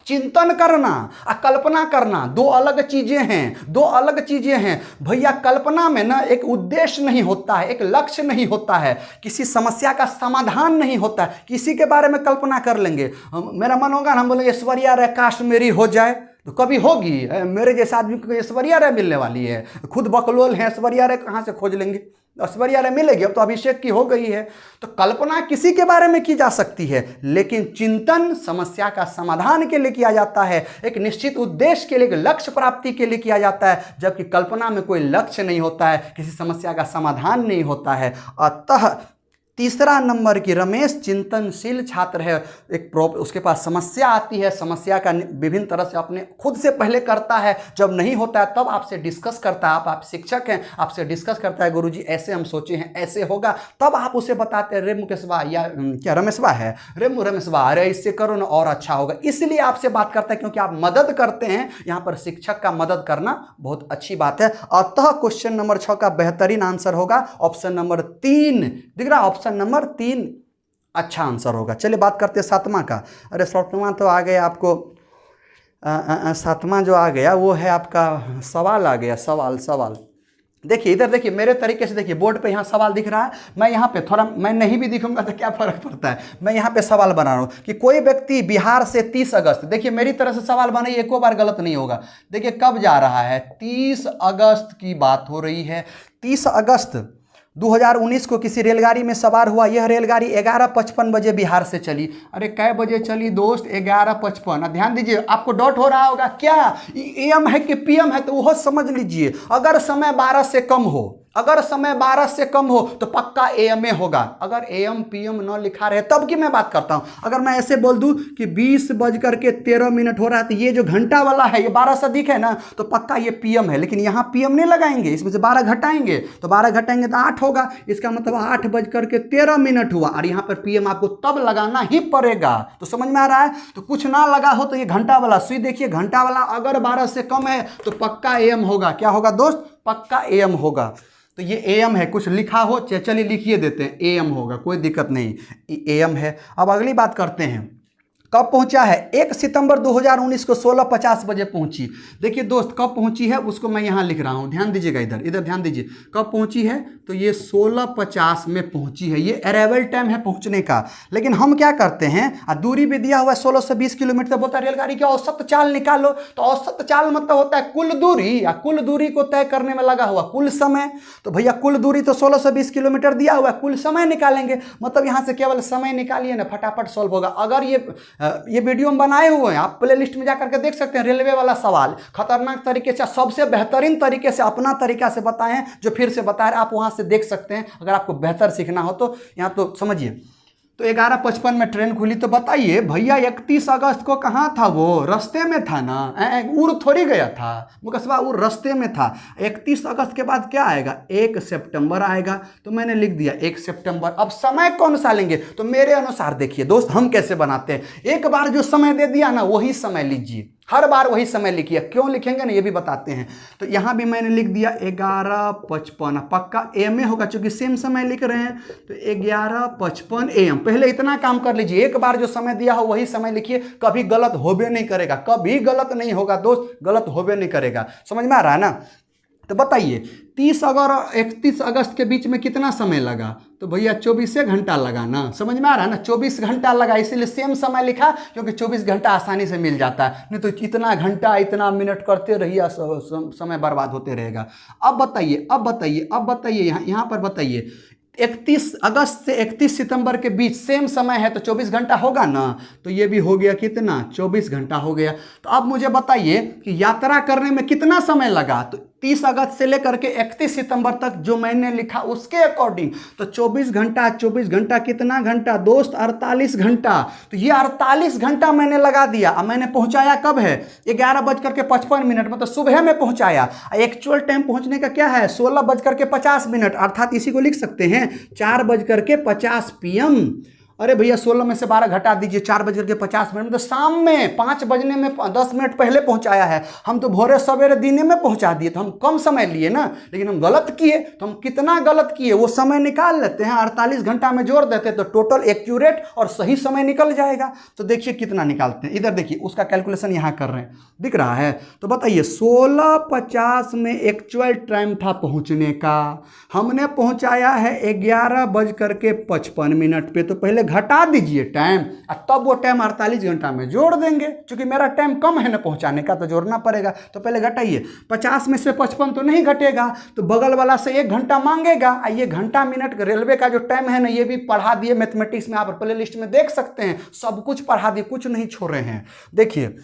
चिंतन करना और कल्पना करना दो अलग चीजें हैं, दो अलग चीजें हैं भैया। कल्पना में ना एक उद्देश्य नहीं होता है, एक लक्ष्य नहीं होता है, किसी समस्या का समाधान नहीं होता है, किसी के बारे में कल्पना कर लेंगे। मेरा मन होगा ना, हम बोलेंगे ऐश्वर्या राय काश मेरी हो जाए, तो कभी होगी? मेरे जैसे आदमी को ऐश्वर्या राय मिलने वाली है? खुद बकलोल है, ऐश्वर्या राय कहाँ से खोज लेंगे? ऐश्वर्या राय मिलेगी, अब तो अभिषेक की हो गई है। तो कल्पना किसी के बारे में की जा सकती है, लेकिन चिंतन समस्या का समाधान के लिए किया जाता है, एक निश्चित उद्देश्य के लिए, लक्ष्य प्राप्ति के लिए किया जाता है। जबकि कल्पना में कोई लक्ष्य नहीं होता है, किसी समस्या का समाधान नहीं होता है। अतः तीसरा नंबर की रमेश चिंतनशील छात्र है, उसके पास समस्या आती है, समस्या का विभिन्न तरह से अपने खुद से पहले करता है, जब नहीं होता है तब आपसे डिस्कस करता है। आप शिक्षक हैं, आपसे डिस्कस करता है, गुरुजी ऐसे हम सोचे हैं, ऐसे होगा, तब आप उसे बताते हैं, रे मुकेशवा या क्या रमेशवा है, रे रमेशवा, अरे इससे करो ना और अच्छा होगा। इसलिए आपसे बात करता है क्योंकि आप मदद करते हैं। यहाँ पर शिक्षक का मदद करना बहुत अच्छी बात है। अतः क्वेश्चन नंबर 6 का बेहतरीन आंसर होगा ऑप्शन नंबर 3। दिख रहा, ऑप्शन नंबर 3 अच्छा आंसर होगा। चलिए बात करते हैं सातवां का। अरे सातवां तो आ गया आपको, सातवां जो आ गया वो है आपका सवाल आ गया, सवाल। देखिए इधर, देखिए मेरे तरीके से, देखिए बोर्ड पे यहाँ सवाल दिख रहा है, मैं यहाँ पे थोड़ा, मैं नहीं भी दिखूंगा तो क्या फर्क पड़ता है, मैं यहाँ पे सवाल बना रहा हूँ कि कोई व्यक्ति बिहार से 30 अगस्त, देखिए मेरी तरह से सवाल बनाइए, एको बार गलत नहीं होगा। देखिए कब जा रहा है, 30 अगस्त की बात हो रही है। 30 अगस्त 2019 को किसी रेलगाड़ी में सवार हुआ। यह रेलगाड़ी 11:55 बजे बिहार से चली। अरे कै बजे चली दोस्त? 11:55। ध्यान दीजिए, आपको डॉट हो रहा होगा, क्या एम है कि पीएम है, तो वह समझ लीजिए। अगर समय 12 से कम हो, अगर समय 12 से कम हो तो पक्का एएमए होगा। अगर एएम पीएम न लिखा रहे तब की मैं बात करता हूं। अगर मैं ऐसे बोल दूं कि 20:13 हो रहा है, तो ये जो घंटा वाला है ये 12 से अधिक है ना, तो पक्का ये पीएम है। लेकिन यहां पीएम नहीं लगाएंगे, इसमें से 12 घटाएंगे, तो 12 घटाएंगे तो 8 होगा। इसका मतलब 8:13 हुआ, और यहां पर पीएम आपको तब लगाना ही पड़ेगा। तो समझ में आ रहा है? तो कुछ ना लगा हो तो ये घंटा वाला सुई देखिए, घंटा वाला अगर 12 से कम है तो पक्का एएम होगा। क्या होगा दोस्त? पक्का एएम होगा। तो ये एएम है, कुछ लिखा हो, चलिए लिखिए देते हैं, एएम होगा, कोई दिक्कत नहीं, एएम है। अब अगली बात करते हैं, कब पहुंचा है? 1 सितंबर 2019 को 16:50 बजे पहुंची। देखिए दोस्त कब पहुंची है उसको मैं यहां लिख रहा हूं, ध्यान दीजिएगा, इधर ध्यान दीजिए। कब पहुंची है? तो ये 16:50 में पहुंची है, ये अराइवल टाइम है पहुंचने का। लेकिन हम क्या करते हैं, दूरी भी दिया हुआ है 16 से 20 किलोमीटर, तो बोलता है रेलगाड़ी की औसत चाल निकालो। तो औसत चाल मतलब होता है कुल दूरी, या कुल दूरी को तय करने में लगा हुआ कुल समय। तो भैया कुल दूरी तो 16 से 20 किलोमीटर दिया हुआ है, कुल समय निकालेंगे, मतलब यहां से केवल समय निकालिए ना, फटाफट सॉल्व होगा। अगर ये वीडियो हम बनाए हुए हैं, आप प्ले लिस्ट में जाकर के देख सकते हैं। रेलवे वाला सवाल खतरनाक तरीके से, सबसे बेहतरीन तरीके से, अपना तरीका से बताए हैं, जो फिर से बता रहे, आप वहां से देख सकते हैं। अगर आपको बेहतर सीखना हो तो यहाँ तो समझिए। तो 11:55 में ट्रेन खुली। तो बताइए भैया 31 अगस्त को कहाँ था वो? रास्ते में था ना, उड़ थोड़ी गया था मुकस्बा, उड़ रास्ते में था। 31 अगस्त के बाद क्या आएगा? 1 सितंबर आएगा। तो मैंने लिख दिया 1 सितंबर। अब समय कौन सा लेंगे? तो मेरे अनुसार देखिए दोस्त, हम कैसे बनाते हैं, एक बार जो समय दे दिया ना वही समय लीजिए, हर बार वही समय लिखिए। क्यों लिखेंगे ना, ये भी बताते हैं। तो यहां भी मैंने लिख दिया 11:55, पक्का एएम होगा क्योंकि सेम समय लिख रहे हैं। तो 11:55 AM। पहले इतना काम कर लीजिए, एक बार जो समय दिया हो वही समय लिखिए, कभी गलत होबे नहीं करेगा, कभी गलत नहीं होगा दोस्त, गलत होबे नहीं करेगा। समझ में आ रहा है ना? तो बताइए 30 और 31 अगस्त के बीच में कितना समय लगा? तो भैया 24 घंटा लगा ना। समझ में आ रहा है ना? 24 घंटा लगा, इसीलिए सेम समय लिखा, क्योंकि 24 घंटा आसानी से मिल जाता है। नहीं तो इतना घंटा इतना मिनट करते रहिए, समय बर्बाद होते रहेगा। अब बताइए यहाँ पर बताइए 31 अगस्त से 31 सितंबर के बीच सेम समय है तो 24 घंटा होगा ना। तो ये भी हो गया कितना, 24 घंटा हो गया। तो अब मुझे बताइए कि यात्रा करने में कितना समय लगा। तो 30 अगस्त से लेकर के 31 सितंबर तक जो मैंने लिखा उसके अकॉर्डिंग तो 24 घंटा, 24 घंटा कितना घंटा दोस्त, 48 घंटा। तो ये 48 घंटा मैंने लगा दिया। अब मैंने पहुंचाया कब है, 11:55, मतलब सुबह में पहुंचाया। एक्चुअल टाइम पहुंचने का क्या है, 16:50, अर्थात इसी को लिख सकते हैं 4:50 PM। अरे भैया 16 में से 12 घटा दीजिए, 4:50, तो शाम में 5 बजने में 10 मिनट पहले पहुंचाया है। हम तो भोरे सवेरे दिन में पहुंचा दिए, तो हम कम समय लिए ना, लेकिन हम गलत किए। तो हम कितना गलत किए वो समय निकाल लेते हैं, 48 घंटा में जोड़ देते हैं तो टोटल एक्यूरेट और सही समय निकल जाएगा। तो देखिए कितना निकालते हैं, इधर देखिए उसका कैलकुलेशन यहाँ कर रहे हैं, दिख रहा है। तो बताइए 16:50 में एक्चुअल टाइम था पहुँचने का, हमने पहुँचाया है 11:55 पे। तो पहले घटा दीजिए टाइम और तब वो टाइम 48 घंटा में जोड़ देंगे। क्योंकि मेरा टाइम कम है ना पहुंचाने का, तो जोड़ना पड़ेगा। तो पहले घटाइए, 50 में से 55 तो नहीं घटेगा, तो बगल वाला से 1 घंटा मांगेगा। ये घंटा मिनट रेलवे का जो टाइम है ना, ये भी पढ़ा दिए मैथमेटिक्स में, आप प्ले लिस्ट में देख सकते हैं, सब कुछ पढ़ा दिए, कुछ नहीं छोड़े हैं। देखिए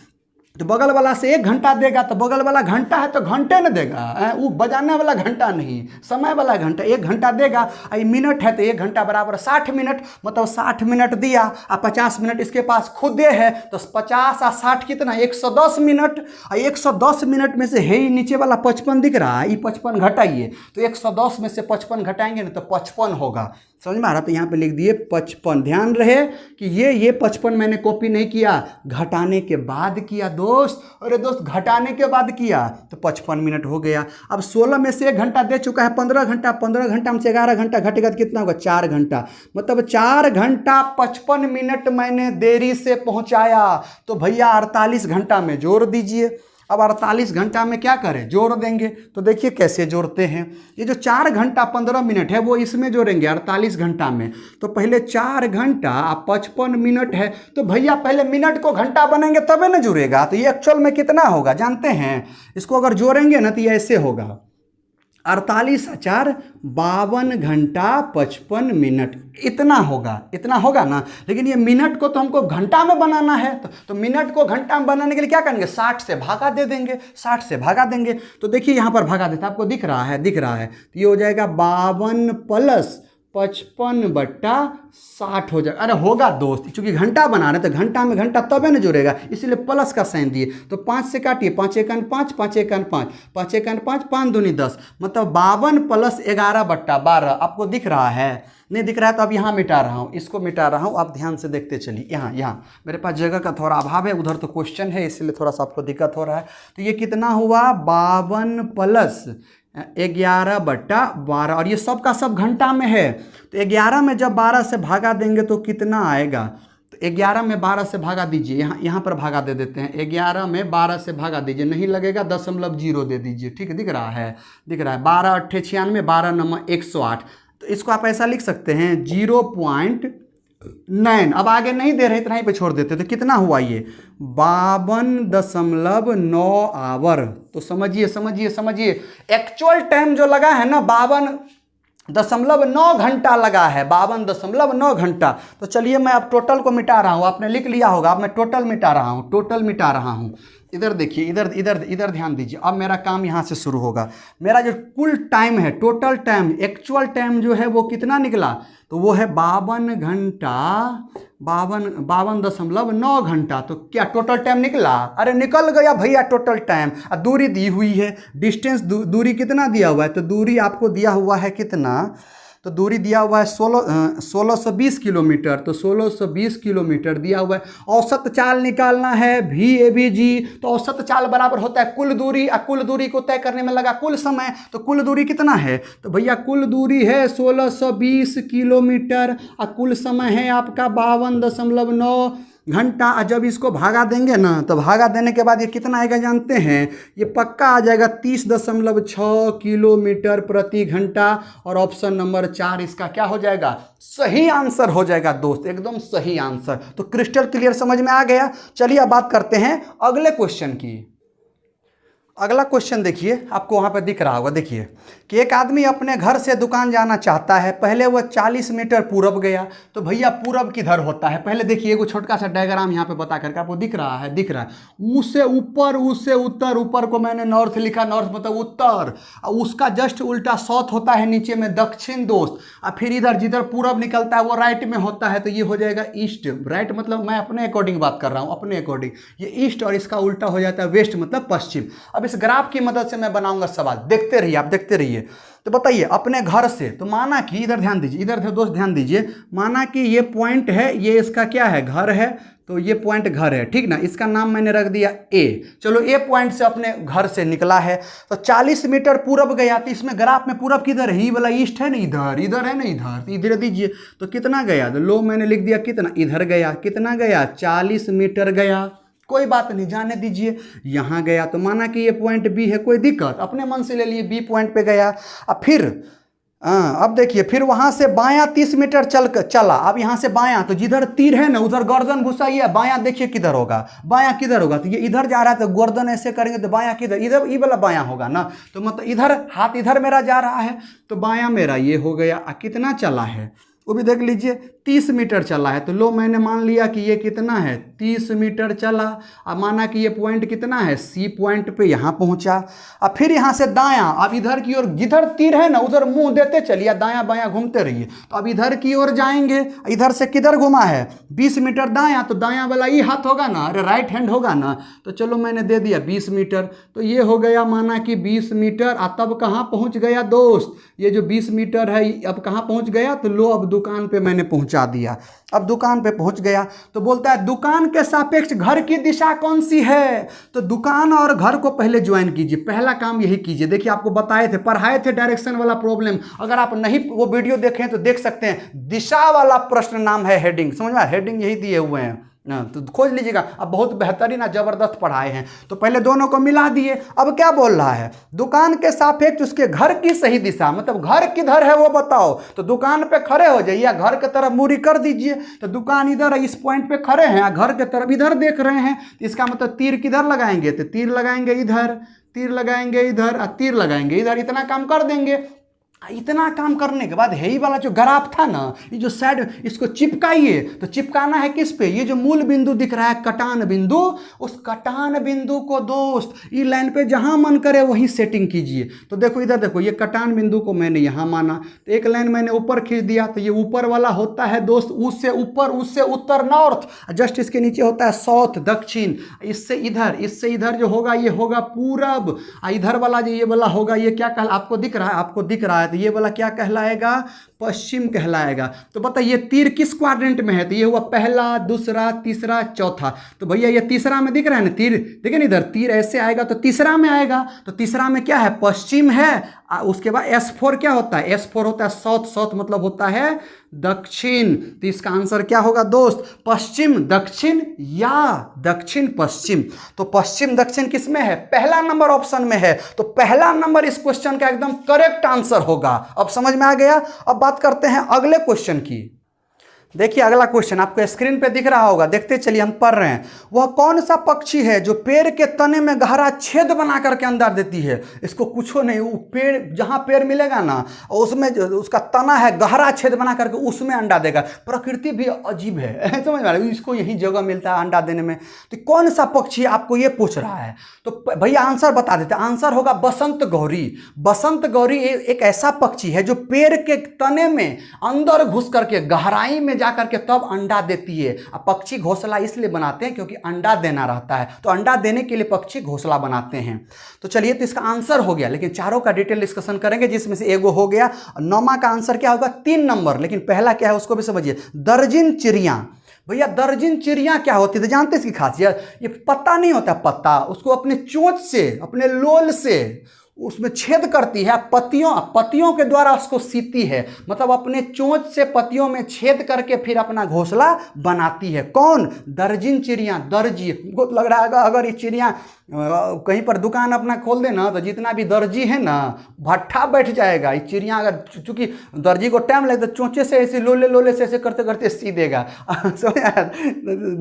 तो बगल वाला से 1 घंटा देगा, तो बगल वाला घंटा है तो घंटे न देगा, वो बजाने वाला घंटा नहीं, समय वाला घंटा। 1 घंटा देगा। ये मिनट है तो 1 घंटा बराबर 60 मिनट, मतलब 60 मिनट दिया और 50 मिनट इसके पास खुद दे है। तो 50 और 60 कितना, 110 मिनट। और 110 मिनट में से है ही नीचे वाला 55 दिख रहा है, ये 55 घटाइए। तो 110 में से 55 घटाएंगे ना तो 55 होगा। समझ में आ रहा। तो यहाँ पे लिख दिए 55। ध्यान रहे कि ये 55 मैंने कॉपी नहीं किया, घटाने के बाद किया दोस्त। अरे दोस्त घटाने के बाद किया तो 55 मिनट हो गया। अब 16 में से 1 घंटा दे चुका है 15 घंटा, 15 घंटा में से 11 घंटा घटेगा तो कितना होगा, 4 घंटा। मतलब 4 घंटा 55 मिनट मैंने देरी से पहुंचाया। तो भैया 48 घंटा में जोड़ दीजिए। अब 48 घंटा में क्या करें, जोड़ देंगे। तो देखिए कैसे जोड़ते हैं। ये जो 4 घंटा 15 मिनट है वो इसमें जोड़ेंगे 48 घंटा में। तो पहले 4 घंटा 55 मिनट है, तो भैया पहले मिनट को घंटा बनेंगे तबे ना जुड़ेगा। तो ये एक्चुअल में कितना होगा जानते हैं, इसको अगर जोड़ेंगे ना तो ये ऐसे होगा 48,452 घंटा 55 मिनट। इतना होगा ना। लेकिन ये मिनट को तो हमको घंटा में बनाना है, तो मिनट को घंटा में बनाने के लिए क्या करेंगे, 60 से भागा दे देंगे, 60 से भागा देंगे। तो देखिए यहाँ पर भागा देता, आपको दिख रहा है। तो ये हो जाएगा 52 + 55/60 हो जाएगा। अरे होगा दोस्त, क्योंकि घंटा बना रहे तो घंटा में घंटा तबे न जुड़ेगा, इसीलिए प्लस का साइन दिए। तो 5 से काटिए, 5 × 5, 5 × 5, 5 × 5, 5 दूनी 10, मतलब 52 + 11/12। आपको दिख रहा है, नहीं दिख रहा है तो अब यहाँ मिटा रहा हूँ, इसको मिटा रहा हूँ, आप ध्यान से देखते चलिए। यहाँ मेरे पास जगह का थोड़ा अभाव है, उधर तो क्वेश्चन है इसलिए थोड़ा सा आपको दिक्कत हो रहा है। तो ये कितना हुआ, 52 + 11/12, और ये सब का सब घंटा में है। तो 11 में जब 12 से भागा देंगे तो कितना आएगा, तो 11 में 12 से भागा दीजिए, यहाँ पर भागा दे देते हैं। 11 में 12 से भागा दीजिए, नहीं लगेगा 0.0 दे दीजिए, ठीक है, दिख रहा है। 12 × 8 = 96, 12 × 9 = 108। तो इसको आप ऐसा लिख सकते हैं 0.9। अब आगे नहीं दे रहे, इतना ही पे छोड़ देते। तो कितना हुआ ये, 52.9 आवर। तो समझिए एक्चुअल टाइम जो लगा है ना 52.9 घंटा लगा है, 52.9 घंटा। तो चलिए मैं अब टोटल को मिटा रहा हूँ, आपने लिख लिया होगा। अब मैं टोटल मिटा रहा हूँ। इधर देखिए, इधर ध्यान दीजिए। अब मेरा काम यहाँ से शुरू होगा। मेरा जो कुल टाइम है, टोटल टाइम, एक्चुअल टाइम जो है वो कितना निकला, तो वो है 52 घंटा 52.9 घंटा। तो क्या टोटल टाइम निकला, अरे निकल गया भैया टोटल टाइम। दूरी दी हुई है, डिस्टेंस दूरी कितना दिया हुआ है, तो दूरी आपको दिया हुआ है कितना, तो दूरी दिया हुआ है 1620 किलोमीटर। तो 1620 किलोमीटर दिया हुआ है। औसत चाल निकालना है VABG। तो औसत चाल बराबर होता है कुल दूरी, और कुल दूरी को तय करने में लगा कुल समय। तो कुल दूरी कितना है, तो भैया कुल दूरी है 1620 किलोमीटर, और कुल समय है आपका 52.9 घंटा। जब इसको भागा देंगे ना, तो भागा देने के बाद ये कितना आएगा जानते हैं, ये पक्का आ जाएगा 30.6 किलोमीटर प्रति घंटा। और ऑप्शन नंबर 4 इसका क्या हो जाएगा, सही आंसर हो जाएगा दोस्त, एकदम सही आंसर। तो क्रिस्टल क्लियर समझ में आ गया। चलिए अब बात करते हैं अगले क्वेश्चन की। अगला क्वेश्चन देखिए, आपको वहाँ पे दिख रहा होगा, देखिए कि एक आदमी अपने घर से दुकान जाना चाहता है। पहले वह 40 मीटर पूरब गया। तो भैया पूरब किधर होता है, पहले देखिए एगो छोटा सा डायग्राम यहाँ पे बता करके आपको दिख रहा है, दिख रहा है। उससे ऊपर, उससे उत्तर, ऊपर को मैंने नॉर्थ लिखा, नॉर्थ मतलब उत्तर, और उसका जस्ट उल्टा साउथ होता है, नीचे में दक्षिण दोस्त, और फिर इधर जिधर पूरब निकलता है वो राइट में होता है, तो ये हो जाएगा ईस्ट। राइट मतलब मैं अपने अकॉर्डिंग बात कर रहा हूँ, अपने अकॉर्डिंग ये ईस्ट, और इसका उल्टा हो जाता है वेस्ट मतलब पश्चिम। अब इस ग्राफ की मदद से मैं बनाऊंगा सवाल, देखते रहिए आप, देखते रहिए। तो बताइए अपने घर से, तो माना कि इधर ध्यान दीजिए, इधर दोस्त ध्यान दीजिए, माना कि ये पॉइंट है, ये इसका क्या है, घर है, तो ये पॉइंट घर है, ठीक ना, इसका नाम मैंने रख दिया ए। चलो ए पॉइंट से अपने घर से निकला है, तो 40 मीटर पूरब गया। तो इसमें ग्राफ में पूरब किधर है, ये वाला ईस्ट है ना, इधर, इधर है ना, इधर, तो इधर दीजिए। तो कितना गया, तो लो मैंने लिख दिया कितना, इधर गया, कितना गया, 40 मीटर गया। कोई बात नहीं, जाने दीजिए। यहाँ गया तो माना कि ये पॉइंट बी है, कोई दिक्कत, अपने मन से ले लिए, बी पॉइंट पे गया। अब फिर अब देखिए, फिर वहाँ से बायां 30 मीटर चला। अब यहाँ से बायां, तो जिधर तीर है ना उधर गर्दन घुसाइए, बायां देखिए किधर होगा, बायां किधर होगा, तो ये इधर जा रहा है, तो गर्दन ऐसे करेंगे तो बायां किधर, इधर, ये वाला बायां होगा ना, तो मतलब इधर हाथ इधर मेरा जा रहा है, तो बायां मेरा ये हो गया। कितना चला है वो भी देख लीजिए, 30 मीटर चला है। तो लो मैंने मान लिया कि ये कितना है, 30 मीटर चला। अब माना कि ये पॉइंट कितना है, सी पॉइंट पे यहाँ पहुँचा। अब फिर यहाँ से दायां, अब इधर की ओर, जिधर तीर है ना उधर मुंह देते चलिए, दायां बायां घूमते रहिए। तो अब इधर की ओर जाएंगे, इधर से किधर घुमा है, 20 मीटर दायां, तो दायां वाला ये हाथ होगा ना, अरे राइट हैंड होगा ना, तो चलो मैंने दे दिया 20 मीटर। तो ये हो गया माना कि 20 मीटर। तब कहाँ पहुँच गया दोस्त, ये जो 20 मीटर है अब कहाँ पहुँच गया, तो लो अब दुकान पे मैंने पहुंचा दिया। अब दुकान पे पहुंच गया तो बोलता है दुकान के सापेक्ष घर की दिशा कौन सी है। तो दुकान और घर को पहले ज्वाइन कीजिए, पहला काम यही कीजिए। देखिए आपको बताए थे, पढ़ाए थे डायरेक्शन वाला प्रॉब्लम, अगर आप नहीं वो वीडियो देखें तो देख सकते हैं। दिशा वाला प्रश्न नाम है हेडिंग, समझ में, हेडिंग यही दिए हुए हैं, तो खोज लीजिएगा। अब बहुत बेहतरीन जबरदस्त पढ़ाए हैं। तो पहले दोनों को मिला दिए। अब क्या बोल रहा है, दुकान के सापेक्ष उसके घर की सही दिशा, मतलब घर किधर है वो बताओ। तो दुकान पे खड़े हो जाइए, घर की तरफ मूरी कर दीजिए। तो दुकान इधर है, इस पॉइंट पे खड़े हैं, घर की तरफ इधर देख रहे हैं, इसका मतलब तीर किधर लगाएंगे, तो तीर लगाएंगे इधर, तीर लगाएंगे इधर, तीर लगाएंगे इधर। इतना काम कर देंगे। इतना काम करने के बाद यही वाला जो ग्राफ था ना, ये जो साइड, इसको चिपकाइए। तो चिपकाना है किस पे, ये जो मूल बिंदु दिख रहा है कटान बिंदु, उस कटान बिंदु को दोस्त ये लाइन पे जहां मन करे वहीं सेटिंग कीजिए। तो देखो इधर देखो, ये कटान बिंदु को मैंने यहां माना, तो एक लाइन मैंने ऊपर खींच दिया। तो ये ऊपर वाला होता है दोस्त उससे ऊपर, उससे उत्तर नॉर्थ, जस्ट इसके नीचे होता है साउथ दक्षिण, इससे इधर जो होगा ये होगा पूरब, इधर वाला जो ये वाला होगा ये क्या कह, आपको दिख रहा है, आपको दिख रहा है, तो ये वाला क्या कहलाएगा, पश्चिम कहलाएगा। तो बताइए तीर किस क्वाड्रेंट में है, तो ये हुआ पहला, दूसरा, तीसरा, चौथा। तो भैया ये तीसरा में दिख रहा है ना तीर, देखिए ना इधर तीर ऐसे आएगा तो तीसरा में आएगा। तो तीसरा में क्या है, पश्चिम है। उसके बाद S4 क्या होता है, S4 होता है साउथ, साउथ मतलब होता है दक्षिण। तो इसका आंसर क्या होगा दोस्त, पश्चिम दक्षिण या दक्षिण पश्चिम। तो पश्चिम दक्षिण किस में है, पहला नंबर ऑप्शन में है। तो पहला नंबर इस क्वेश्चन का एकदम करेक्ट आंसर होगा। अब समझ में आ गया। अब बात करते हैं अगले क्वेश्चन की। देखिए अगला क्वेश्चन आपको स्क्रीन पे दिख रहा होगा, देखते चलिए, हम पढ़ रहे हैं। वह कौन सा पक्षी है जो पेड़ के तने में गहरा छेद बना करके अंदर देती है। इसको कुछ नहीं, वो पेड़ जहाँ पेड़ मिलेगा ना उसमें उसका तना है, गहरा छेद बना करके उसमें अंडा देगा। प्रकृति भी अजीब है, समझ में, इसको यही जगह मिलता है अंडा देने में। तो कौन सा पक्षी आपको ये पूछ रहा है, तो भैया आंसर बता देते। आंसर होगा बसंत गौरी। बसंत गौरी एक ऐसा पक्षी है जो पेड़ के तने में अंदर घुस करके गहराई में जाकर के तब अंडा देती है। अब पक्षी घोंसला इसलिए बनाते हैं क्योंकि अंडा देना रहता है, तो अंडा देने के लिए पक्षी घोंसला बनाते हैं। तो चलिए, तो इसका आंसर हो गया, लेकिन चारों का डिटेल डिस्कशन करेंगे, जिसमें से एगो हो गया। 9वां का आंसर क्या होगा, 3 नंबर। लेकिन पहला क्या है उसको भी समझिए, दर्जन चिड़िया। भैया दर्जन चिड़िया क्या होती है, तो जानते हैं इसकी खासियत, ये पत्ता नहीं होता, पत्ता उसको अपने चोंच से, अपने लोल से उसमें छेद करती है, पत्तियों के द्वारा उसको सीती है, मतलब अपने चोंच से पत्तियों में छेद करके फिर अपना घोंसला बनाती है। कौन, दर्जन चिड़िया, दर्जी। हमको लग रहा है अगर ये चिड़िया कहीं पर दुकान अपना खोल दे ना तो जितना भी दर्जी है ना भट्ठा बैठ जाएगा। ये चिड़िया अगर चूंकि दर्जी को टाइम लगता है चोंचे से ऐसे लोले से ऐसे करते करते सी देगा समझ आया,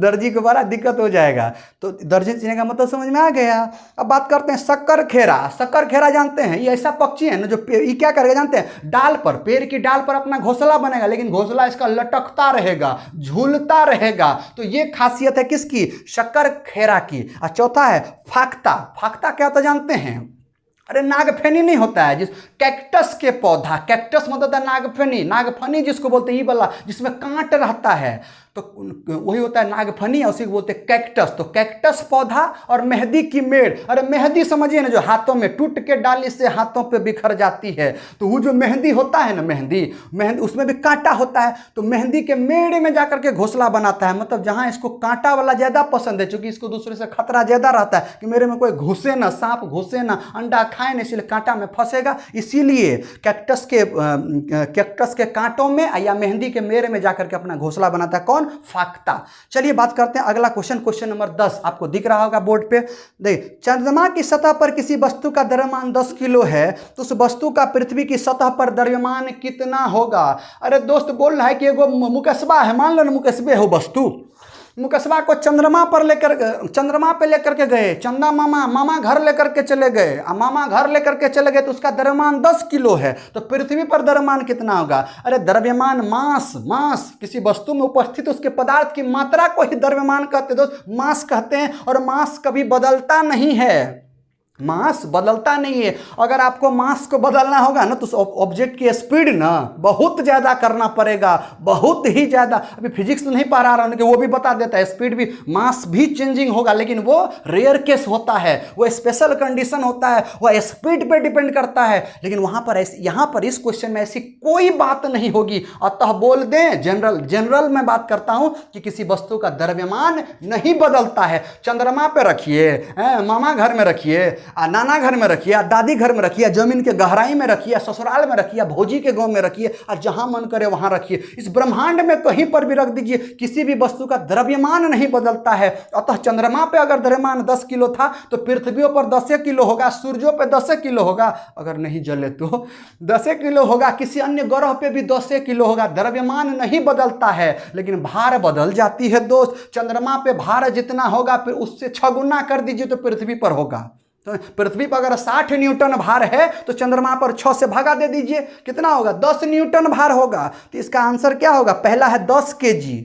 दर्जी को बड़ा दिक्कत हो जाएगा। तो दर्जी चीने का मतलब समझ में आ गया। अब बात करते हैं शक्कर खेरा। शक्कर खेरा जानते हैं, ये ऐसा पक्षी है ना जो ये क्या करेगा जानते हैं, डाल पर, पेड़ की डाल पर अपना घोंसला बनेगा, लेकिन घोंसला इसका लटकता रहेगा, झूलता रहेगा। तो ये खासियत है किसकी, शक्कर खेरा की। और चौथा है फाख्ता। फाख्ता क्या होता जानते हैं, अरे नागफेनी नहीं होता है जिस कैक्टस के पौधा, कैक्टस मतलब है नागफेनी, नागफनी जिसको बोलते हैं ये वाला जिसमें कांट रहता है, तो वही होता है नागफनी, उसी को बोलते हैं कैक्टस। तो कैक्टस पौधा और मेहंदी की मेड़, अरे मेहंदी समझिए ना जो हाथों में टूट के डाली से हाथों पे बिखर जाती है, तो वो जो मेहंदी होता है ना, मेहंदी उसमें भी कांटा होता है, तो मेहंदी के मेड़ में जाकर के घोंसला बनाता है। मतलब जहां इसको कांटा वाला ज्यादा पसंद है, क्योंकि इसको दूसरे से खतरा ज्यादा रहता है कि मेरे में कोई घुसे ना, सांप घुसे ना, अंडा खाए ना, इसलिए कांटा में फंसेगा, इसीलिए कैक्टस के कांटों में या मेहंदी के मेड़ में जाकर के अपना घोंसला बनाता है। कौन, फाख्ता। चलिए बात करते हैं अगला क्वेश्चन नंबर 10, आपको दिख रहा होगा बोर्ड पे। देखिए, चंद्रमा की सतह पर किसी वस्तु का द्रव्यमान 10 किलो है, तो उस वस्तु का पृथ्वी की सतह पर द्रव्यमान कितना होगा। अरे दोस्त बोल रहा है कि एगो मुकस्बा है, मान लो ना मुकस्बे हो वस्तु, मुकस्बा को चंद्रमा पे लेकर के गए, चंदा मामा घर लेकर के चले गए, मामा घर लेकर के चले गए, तो उसका द्रव्यमान 10 किलो है, तो पृथ्वी पर द्रव्यमान कितना होगा। अरे द्रव्यमान मास किसी वस्तु में उपस्थित उसके पदार्थ की मात्रा को ही द्रव्यमान कहते हैं दोस्त, मास कहते हैं। और मास कभी बदलता नहीं है, मास बदलता नहीं है। अगर आपको मास को बदलना होगा ना तो ऑब्जेक्ट की स्पीड ना बहुत ज़्यादा करना पड़ेगा, बहुत ही ज़्यादा। अभी फिजिक्स तो नहीं पढ़ा रहा हूँ कि वो भी बता देता है, स्पीड भी, मास भी चेंजिंग होगा, लेकिन वो रेयर केस होता है, वो स्पेशल कंडीशन होता है, वो स्पीड पे डिपेंड करता है। लेकिन यहाँ पर इस क्वेश्चन में ऐसी कोई बात नहीं होगी। अतः बोल दें जनरल में बात करता हूँ कि किसी वस्तु का द्रव्यमान नहीं बदलता है। चंद्रमा पे रखिए, मामा घर में रखिए, नाना घर में रखिए, दादी घर में रखिए, जमीन के गहराई में रखिए, ससुराल में रखिए, भौजी के गांव में रखिए, और जहां मन करे वहां रखिए। इस ब्रह्मांड में कहीं पर भी रख दीजिए, किसी भी वस्तु का द्रव्यमान नहीं बदलता है। अतः चंद्रमा पे अगर द्रव्यमान 10 किलो था तो पृथ्वी पर 10 किलो होगा, सूर्यों पे 10 किलो होगा, अगर नहीं जले तो 10 किलो होगा, किसी अन्य ग्रह पे भी 10 किलो होगा। द्रव्यमान नहीं बदलता है, लेकिन भार बदल जाती है दोस्त। चंद्रमा पे भार जितना होगा फिर उससे 6 गुना कर दीजिए तो पृथ्वी पर होगा। तो पृथ्वी पर अगर 60 न्यूटन भार है तो चंद्रमा पर 6 से भागा दे दीजिए, कितना होगा, 10 न्यूटन भार होगा। तो इसका आंसर क्या होगा, पहला है 10 केजी,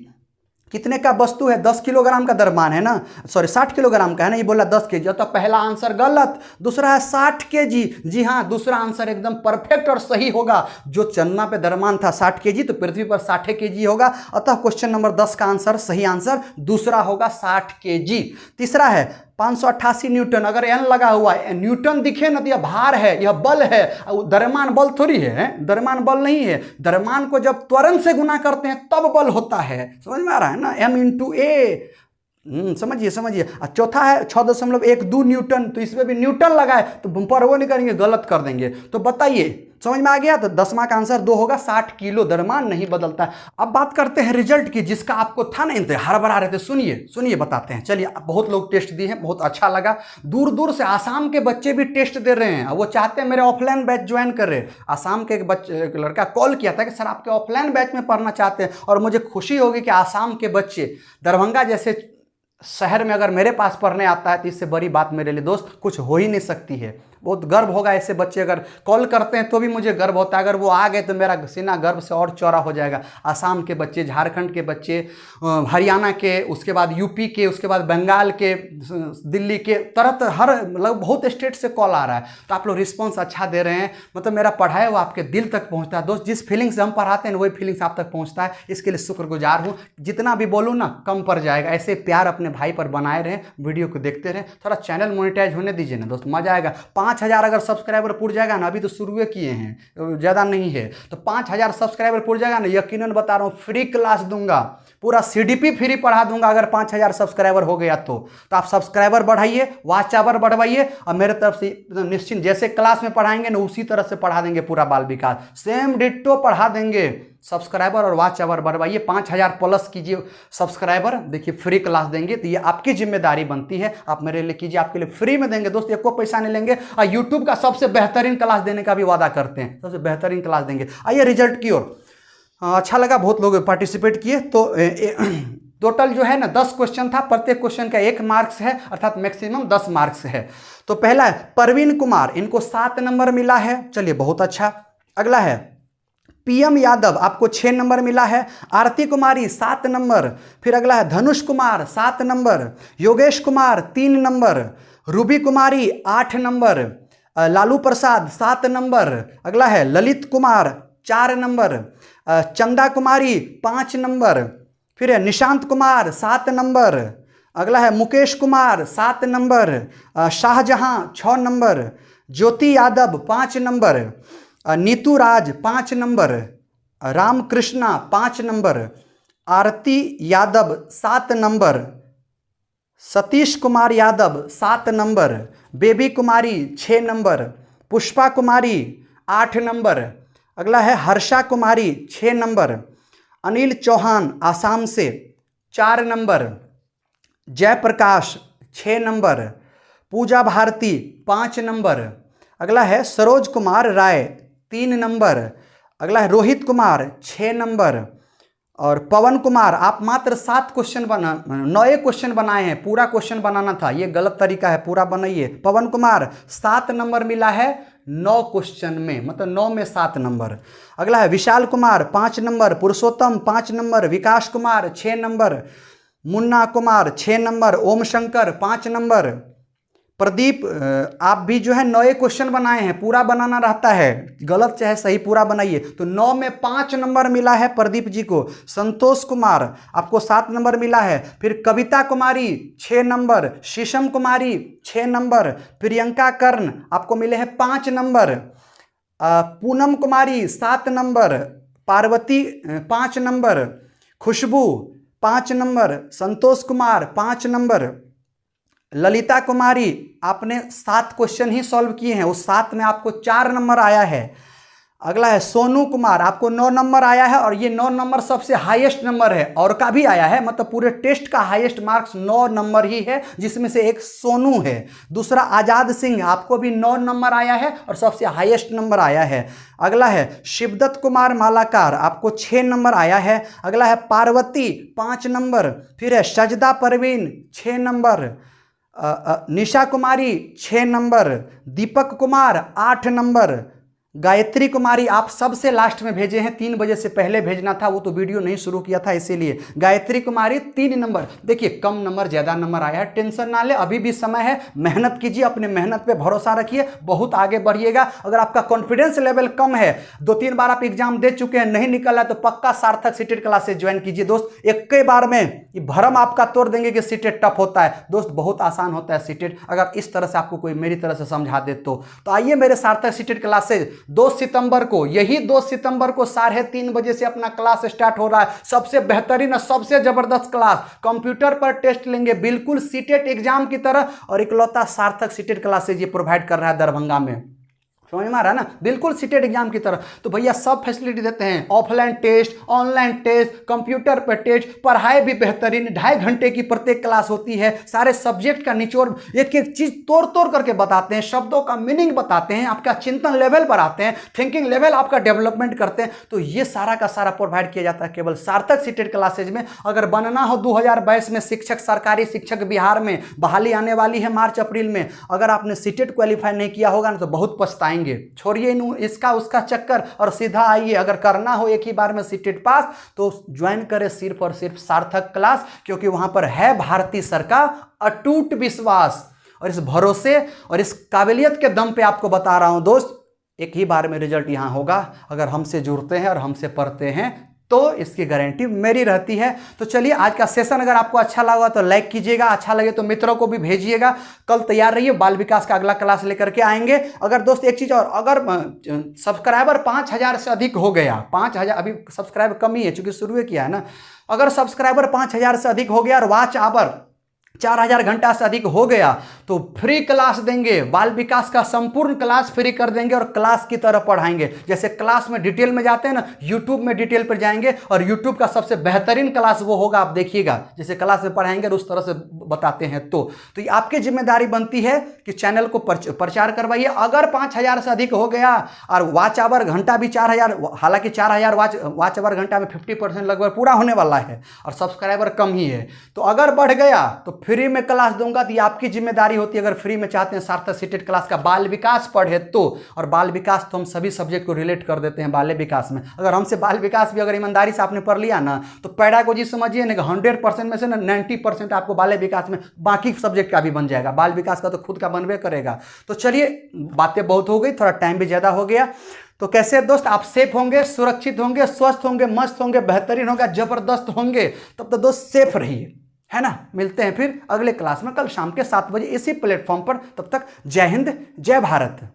कितने का वस्तु है, 10 किलोग्राम का द्रव्यमान है ना, सॉरी 60 किलोग्राम का है ना, ये बोला 10 केजी, तो पहला आंसर गलत। दूसरा है 60 केजी, जी हाँ, दूसरा आंसर एकदम परफेक्ट और सही होगा। जो चंद्रमा पे द्रव्यमान था 60 केजी, तो पृथ्वी पर 60 केजी होगा। अतः क्वेश्चन नंबर 10 का आंसर, सही आंसर दूसरा होगा, 60 केजी। तीसरा है 588 न्यूटन। अगर एन लगा हुआ है, न्यूटन दिखे ना तो यह भार है, यह बल है, द्रव्यमान बल थोड़ी है, द्रव्यमान बल नहीं है। द्रव्यमान को जब त्वरण से गुना करते हैं तब बल होता है, समझ में आ रहा है ना, m × a, समझिए। चौथा है 6.12 न्यूटन, तो इसमें भी न्यूटन लगाए तो पर वो नहीं करेंगे, गलत कर देंगे। तो बताइए, समझ में आ गया। तो 10वां का आंसर 2 होगा, 60 किलो द्रव्यमान नहीं बदलता है। अब बात करते हैं रिजल्ट की, जिसका आपको था ना हड़बड़ा रहे थे, सुनिए बताते हैं। चलिए, बहुत लोग टेस्ट दिए हैं, बहुत अच्छा लगा। दूर से आसाम के बच्चे भी टेस्ट दे रहे हैं, वो चाहते हैं मेरे ऑफलाइन बैच ज्वाइन कर रहे। आसाम के एक लड़का कॉल किया था कि सर आपके ऑफलाइन बैच में पढ़ना चाहते हैं, और मुझे खुशी होगी कि आसाम के बच्चे दरभंगा जैसे शहर में अगर मेरे पास पढ़ने आता है तो इससे बड़ी बात मेरे लिए दोस्त कुछ हो ही नहीं सकती है। बहुत गर्व होगा, ऐसे बच्चे अगर कॉल करते हैं तो भी मुझे गर्व होता है। अगर वो आ गए तो मेरा सीना गर्व से और चौड़ा हो जाएगा। आसाम के बच्चे, झारखंड के बच्चे, हरियाणा के, उसके बाद यूपी के, उसके बाद बंगाल के, दिल्ली के, तरह हर मतलब बहुत स्टेट से कॉल आ रहा है। तो आप लोग रिस्पॉन्स अच्छा दे रहे हैं, मतलब मेरा पढ़ाया वो आपके दिल तक पहुँचता है दोस्त। जिस फीलिंग से हम पढ़ाते हैं वही फीलिंग्स आप तक पहुँचता है, इसके लिए शुक्रगुजार हूँ। जितना भी बोलूँ ना कम पड़ जाएगा। ऐसे प्यार अपने भाई पर बनाए रहें, वीडियो को देखते रहें, थोड़ा चैनल मोनेटाइज होने दीजिए ना दोस्त, मजा आएगा। 5000 अगर सब्सक्राइबर पुर जाएगा ना, अभी तो शुरू किए हैं, ज़्यादा नहीं है, तो 5000 सब्सक्राइबर पुर जाएगा ना, यकीनन बता रहा हूँ फ्री क्लास दूंगा, पूरा CDP फ्री पढ़ा दूंगा अगर 5000 सब्सक्राइबर हो गया तो आप सब्सक्राइबर बढ़ाइए, वॉच आवर बढ़वाइए और मेरे तरफ से निश्चिंत जैसे क्लास में पढ़ाएंगे ना उसी तरह से पढ़ा देंगे पूरा बाल विकास, सेम डिट्टो पढ़ा देंगे। सब्सक्राइबर और वॉच आवर बढ़वाइए, 5000 प्लस कीजिए सब्सक्राइबर, देखिए फ्री क्लास देंगे। तो ये आपकी जिम्मेदारी बनती है, आप मेरे लिए कीजिए, आपके लिए फ्री में देंगे दोस्त, एको पैसा नहीं लेंगे और यूट्यूब का सबसे बेहतरीन क्लास देने का भी वादा करते हैं, सबसे बेहतरीन क्लास देंगे। आइए रिजल्ट की ओर। अच्छा लगा, बहुत लोग पार्टिसिपेट किए। तो टोटल जो है ना 10 क्वेश्चन था, प्रत्येक क्वेश्चन का 1 मार्क्स है, अर्थात मैक्सिमम 10 मार्क्स है। तो पहला है परवीन कुमार, इनको 7 नंबर मिला है, चलिए बहुत अच्छा। अगला है PM यादव, आपको 6 नंबर मिला है। आरती कुमारी 7 नंबर। फिर अगला है Dhanush Kumar 7 number. Yogesh Kumar 3 number. Ruby Kumari 8 number. Lalu Prasad 7 number. अगला है ललित कुमार 4 नंबर। चंदा कुमारी 5 नंबर। फिर है निशांत कुमार 7 नंबर। अगला है Mukesh Kumar 7 number. Shahjahan 6 number. Jyoti Yadav 5 number. Neetu Raj 5 number. Ramakrishna 5 number. Aarti Yadav 7 number. Satish Kumar Yadav 7 number. Baby Kumari 6 number. Pushpa Kumari 8 number. अगला है हर्षा कुमारी 6 नंबर। अनिल चौहान आसाम से 4 number. Jayprakash 6 number. Pooja Bharti 5 number. अगला है सरोज कुमार राय 3 नंबर। अगला है रोहित कुमार 6 नंबर। और पवन कुमार, आप मात्र 7 क्वेश्चन 9 क्वेश्चन बनाए हैं, पूरा क्वेश्चन बनाना था, ये गलत तरीका है, पूरा बनाइए। पवन कुमार 7 नंबर मिला है 9 क्वेश्चन में, मतलब 9 में 7 नंबर। अगला है विशाल कुमार 5 नंबर। पुरुषोत्तम 5 नंबर। विकास कुमार 6 नंबर। मुन्ना कुमार 6 नंबर। ओम शंकर 5 नंबर। प्रदीप, आप भी जो है 9 क्वेश्चन बनाए हैं, पूरा बनाना रहता है, गलत चाहे सही पूरा बनाइए। तो 9 में 5 नंबर मिला है प्रदीप जी को। संतोष कुमार, आपको 7 नंबर मिला है। फिर कविता कुमारी 6 नंबर। शीशम कुमारी 6 नंबर। प्रियंका कर्ण, आपको मिले हैं 5 नंबर। पूनम कुमारी 7 नंबर। पार्वती 5 नंबर। खुशबू 5 नंबर। संतोष कुमार 5 नंबर। ललिता कुमारी, आपने 7 क्वेश्चन ही सॉल्व किए हैं, उस 7 में आपको 4 नंबर आया है। अगला है सोनू कुमार, आपको 9 नंबर आया है और ये 9 नंबर सबसे हाईएस्ट नंबर है, और का भी आया है, मतलब पूरे टेस्ट का हाईएस्ट मार्क्स 9 नंबर ही है, जिसमें से एक सोनू है। दूसरा आजाद सिंह, आपको भी 9 नंबर आया है और सबसे हाईएस्ट नंबर आया है। अगला है शिवदत्त कुमार मालाकार, आपको 6 नंबर आया है। अगला है पार्वती 5 नंबर। फिर है सजदा Parveen 6 number. Nisha Kumari 6 number. Deepak Kumar 8 number. Gayatri कुमारी, आप सबसे लास्ट में भेजे हैं, 3 बजे से पहले भेजना था, वो तो वीडियो नहीं शुरू किया था इसीलिए। गायत्री कुमारी 3 नंबर। देखिए कम नंबर ज़्यादा नंबर आया है, टेंशन ना ले, अभी भी समय है, मेहनत कीजिए, अपने मेहनत पे भरोसा रखिए, बहुत आगे बढ़िएगा। अगर आपका कॉन्फिडेंस लेवल कम है, 2-3 बार आप एग्जाम दे चुके हैं, नहीं निकला तो पक्का सार्थक सीटेट क्लासेस ज्वाइन कीजिए दोस्त। एक ही बार में ये भरम आपका तोड़ देंगे कि सीटेट टफ होता है दोस्त, बहुत आसान होता है सीटेट, अगर इस तरह से आपको कोई मेरी तरह से समझा दे तो आइए मेरे सार्थक सीटेट क्लासेस 2 सितंबर को, यही 2 सितंबर को 3:30 बजे से अपना क्लास स्टार्ट हो रहा है। सबसे बेहतरीन और सबसे जबरदस्त क्लास, कंप्यूटर पर टेस्ट लेंगे बिल्कुल सीटेट एग्जाम की तरह, और इकलौता सार्थक सीटेट क्लासेज ये प्रोवाइड कर रहा है दरभंगा में, समझ में आ रहा है ना, बिल्कुल सीटेट एग्जाम की तरह। तो भैया सब फैसिलिटी देते हैं, offline test, online test, computer पर टेस्ट, पढ़ाई भी बेहतरीन, 2.5 घंटे की प्रत्येक क्लास होती है, सारे सब्जेक्ट का निचोड़ एक एक चीज तोड़ तोड़ करके बताते हैं, शब्दों का मीनिंग बताते हैं, आपका चिंतन लेवल बढ़ाते हैं, थिंकिंग लेवल आपका डेवलपमेंट करते हैं। तो ये सारा का सारा प्रोवाइड किया जाता है केवल सार्थक सीटेट क्लासेज में। अगर बनना हो 2022 में शिक्षक, सरकारी शिक्षक बिहार में बहाली आने वाली है मार्च अप्रैल में, अगर आपने सीटेट क्वालिफाई नहीं किया होगा ना तो बहुत पछताएंगे। छोड़िए इसका उसका चक्कर और सीधा आइए, अगर करना हो एक ही बार में सीटेट पास तो ज्वाइन करें सिर्फ और सिर्फ सार्थक क्लास, क्योंकि वहां पर है भारतीय सरकार अटूट विश्वास, और इस भरोसे और इस काबिलियत के दम पे आपको बता रहा हूं दोस्त, एक ही बार में रिजल्ट यहां होगा अगर हमसे जुड़ते हैं और हमसे पढ़ते हैं तो इसकी गारंटी मेरी रहती है। तो चलिए, आज का सेशन अगर आपको अच्छा लगा तो लाइक कीजिएगा, अच्छा लगे तो मित्रों को भी भेजिएगा। कल तैयार रहिए, बाल विकास का अगला क्लास लेकर के आएंगे। अगर दोस्त एक चीज़ और, अगर सब्सक्राइबर 5000 से अधिक हो गया, 5000, अभी सब्सक्राइबर कम ही है चूंकि शुरू किया है ना, अगर सब्सक्राइबर 5000 से अधिक हो गया और वॉच आवर 4000 घंटा से अधिक हो गया तो फ्री क्लास देंगे, बाल विकास का संपूर्ण क्लास फ्री कर देंगे और क्लास की तरह पढ़ाएंगे। जैसे क्लास में डिटेल में जाते हैं ना, यूट्यूब में डिटेल पर जाएंगे और यूट्यूब का सबसे बेहतरीन क्लास वो होगा, आप देखिएगा जैसे क्लास में पढ़ाएंगे और उस तरह से बताते हैं। तो ये आपकी जिम्मेदारी बनती है कि चैनल को प्रचार करवाइए। अगर 5000 से अधिक हो गया और वॉच आवर घंटा भी 4000, हालांकि 4000 वॉच आवर घंटा में 50% लगभग पूरा होने वाला है और सब्सक्राइबर कम ही है, तो अगर बढ़ गया तो फ्री में क्लास दूंगा। तो ये आपकी जिम्मेदारी होती है, अगर फ्री में चाहते हैं सार्थक सीटेड क्लास का बाल विकास पढ़े तो। और बाल विकास तो हम सभी सब्जेक्ट को रिलेट कर देते हैं बाल विकास में। अगर हमसे बाल विकास भी अगर ईमानदारी से आपने पढ़ लिया ना, तो पेडागोजी समझिए ना, 100% में से ना 90% आपको बाल विकास में बाकी सब्जेक्ट का भी बन जाएगा। बाल विकास का तो खुद का बनबे करेगा। तो चलिए, बातें बहुत हो गई, थोड़ा टाइम भी ज़्यादा हो गया। तो कैसे दोस्त, आप सेफ होंगे, सुरक्षित होंगे, स्वस्थ होंगे, मस्त होंगे, बेहतरीन होगा, जबरदस्त होंगे, तब तो दोस्त सेफ रहिए, है ना। मिलते हैं फिर अगले क्लास में कल शाम के 7 बजे इसी प्लेटफॉर्म पर। तब तक जय हिंद, जय भारत।